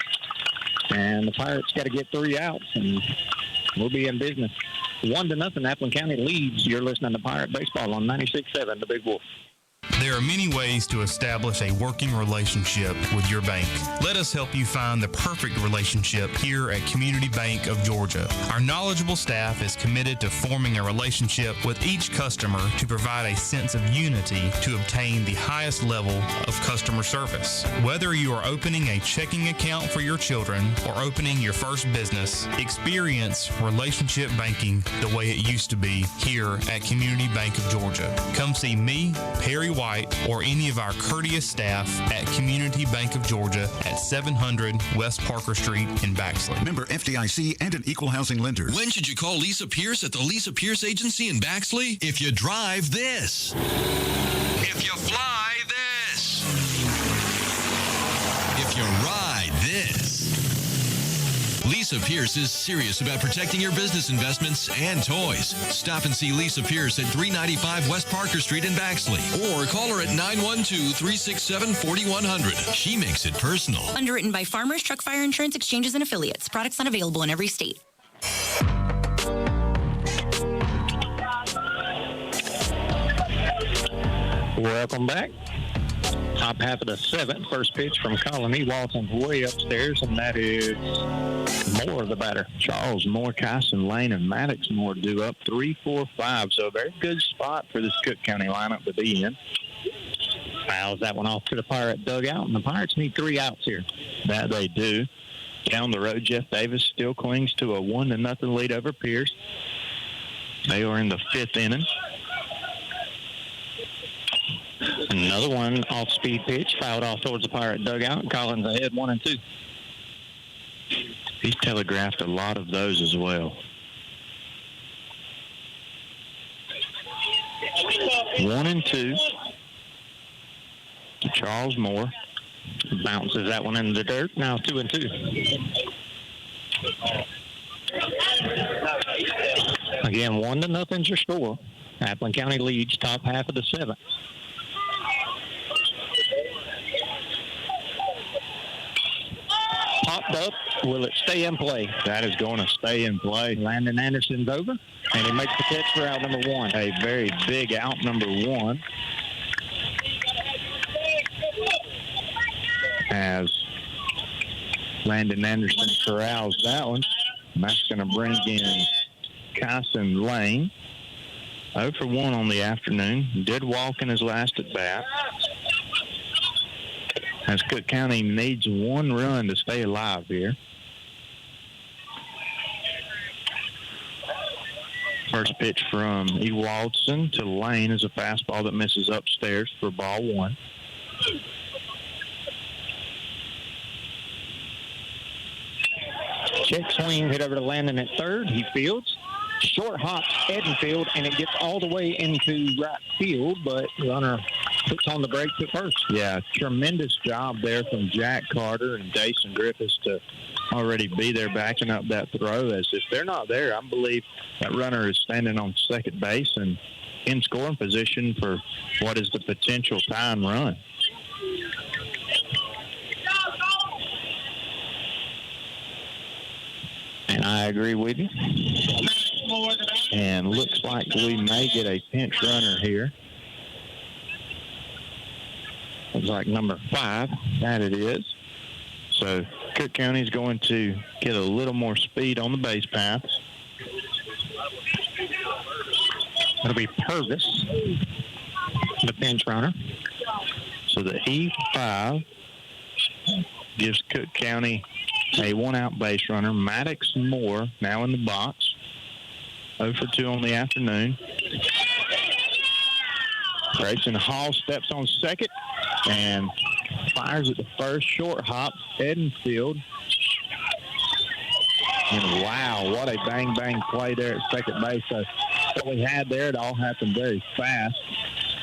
And the Pirates got to get 3 outs, and we'll be in business. 1-0, Appleton County leads. You're listening to Pirate Baseball on 96.7, The Big Wolf. There are many ways to establish a working relationship with your bank. Let us help you find the perfect relationship here at Community Bank of Georgia. Our knowledgeable staff is committed to forming a relationship with each customer to provide a sense of unity to obtain the highest level of customer service. Whether you are opening a checking account for your children or opening your first business, experience relationship banking the way it used to be here at Community Bank of Georgia. Come see me, Perry White, or any of our courteous staff at Community Bank of Georgia at 700 West Parker Street in Baxley. Member FDIC and an equal housing lender. When should you call Lisa Pierce at the Lisa Pierce Agency in Baxley? If you drive this. If you fly this. If you ride this. Lisa Pierce is serious about protecting your business investments and toys. Stop and see Lisa Pierce at 395 West Parker Street in Baxley, or call her at 912-367-4100. She makes it personal. Underwritten by Farmers Truck Fire Insurance Exchanges and Affiliates. Products not available in every state. Welcome back. Top half of the 7th. First pitch from Colony. Walton's way upstairs, and that is Moore, the batter. Charles Moore, Kyson Lane, and Maddox Moore due up 3-4-5. So a very good spot for this Cook County lineup to be in. Fouls that one off to the Pirate dugout, and the Pirates need 3 outs here. That they do. Down the road, Jeff Davis still clings to a 1-0 lead over Pierce. They are in the 5th inning. Another one off-speed pitch, fouled off towards the Pirate dugout. Collins ahead, 1-2. He's telegraphed a lot of those as well. 1-2 to Charles Moore. Bounces that one in the dirt. Now 2-2. Again, 1-0's your score. Appleton County leads top half of the 7th. Popped up. Will it stay in play? That is going to stay in play. Landon Anderson's over, and he makes the catch for out number 1. A very big out number 1. As Landon Anderson corrals that one. And that's going to bring in Kyson Lane. 0 for 1 on the afternoon. Did walk in his last at bat. As Cook County needs 1 run to stay alive here. First pitch from Ewaldson to Lane is a fastball that misses upstairs for ball 1. Check swing, hit over to Landon at third. He fields. Short hop, Edenfield, and it gets all the way into right field, but runner puts on the brakes at first. Yeah, tremendous job there from Jack Carter and Jason Griffiths to already be there backing up that throw. As if they're not there, I believe that runner is standing on second base and in scoring position for what is the potential time run. And I agree with you. And looks like we may get a pinch runner here. Looks like number 5, that it is. So Cook County is going to get a little more speed on the base paths. It'll be Purvis, the pinch runner. So the E5 gives Cook County a one-out base runner. Maddox Moore now in the box. 0 for 2 on the afternoon. Grayson Hall steps on second and fires at the first. Short hop, Edenfield. And wow, what a bang-bang play there at second base. So what we had there, it all happened very fast.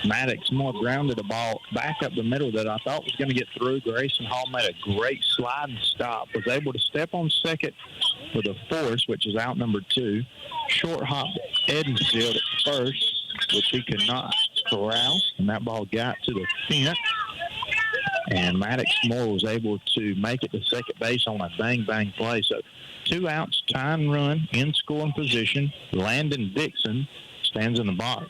Maddox Moore grounded a ball back up the middle that I thought was going to get through. Grayson Hall made a great slide and stop. Was able to step on second with a force, which is out number 2. Short hop Edenfield at first, which he could not corral. And that ball got to the fence. And Maddox Moore was able to make it to second base on a bang-bang play. So 2 outs, tie and run, in scoring position. Landon Dixon stands in the box.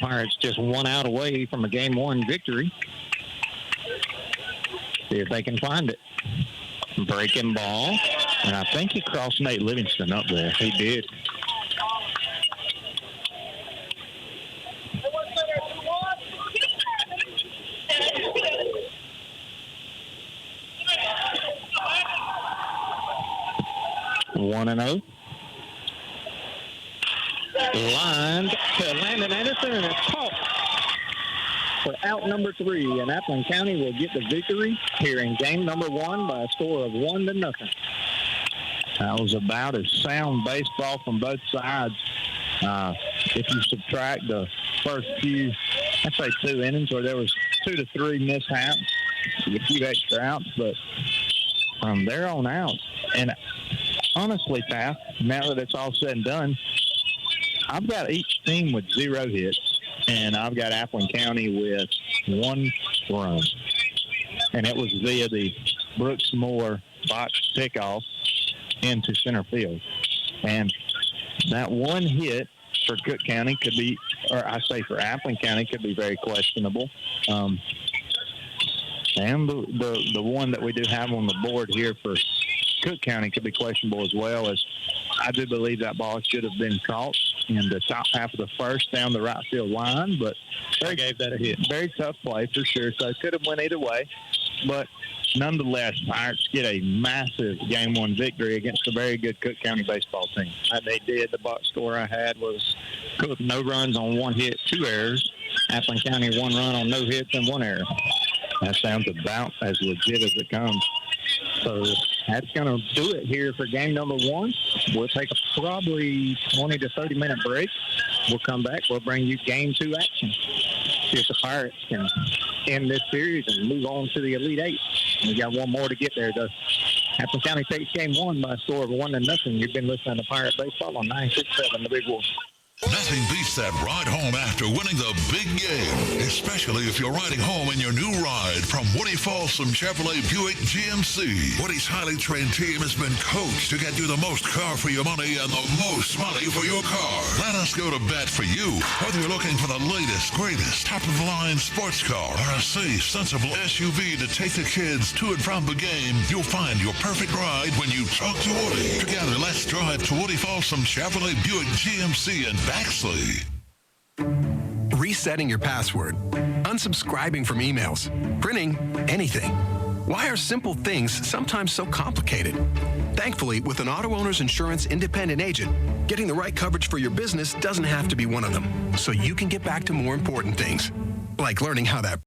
Pirates just 1 out away from a Game 1 victory. See if they can find it. Breaking ball. And I think he crossed Nate Livingston up there. He did. One and 0. Lined to Landon Anderson, and it's caught for out number 3. And Appleton County will get the victory here in game number 1 by a score of 1-0. That was about as sound baseball from both sides. If you subtract the first few, I'd say 2 innings where there was 2 to 3 mishaps, a few extra outs, but from there on out, and honestly, Pat, now that it's all said and done, I've got each team with 0 hits, and I've got Appleton County with 1 run. And it was via the Brooks Moore box pickoff into center field. And that 1 hit for Cook County could be, or I say for Appleton County, could be very questionable. And the one that we do have on the board here for Cook County could be questionable as well, as I do believe that ball should have been caught in the top half of the first down the right field line, but they gave that a hit. Very tough play for sure, so it could have went either way. But nonetheless, Pirates get a massive Game 1 victory against a very good Cook County baseball team. They did. The box score I had was Cook no runs on 1 hit, 2 errors. Appleton County 1 run on no hits and 1 error. That sounds about as legit as it comes. So that's going to do it here for game number 1. We'll take a probably 20 to 30-minute break. We'll come back. We'll bring you game 2 action. See if the Pirates can end this series and move on to the Elite 8. We got 1 more to get there, though. Appleton County takes game 1 by a score of 1-0. You've been listening to Pirate Baseball on 96.7 The Big Wolf. Nothing beats that ride home after winning the big game, especially if you're riding home in your new ride from Woody Folsom Chevrolet Buick GMC. Woody's highly trained team has been coached to get you the most car for your money and the most money for your car. Let us go to bat for you. Whether you're looking for the latest, greatest, top-of-the-line sports car or a safe, sensible SUV to take the kids to and from the game, you'll find your perfect ride when you talk to Woody. Together, let's drive to Woody Folsom Chevrolet Buick GMC in Baxley. Resetting your password, unsubscribing from emails, printing anything. Why are simple things sometimes so complicated? Thankfully, with an auto owner's insurance independent agent, getting the right coverage for your business doesn't have to be one of them, so you can get back to more important things, like learning how that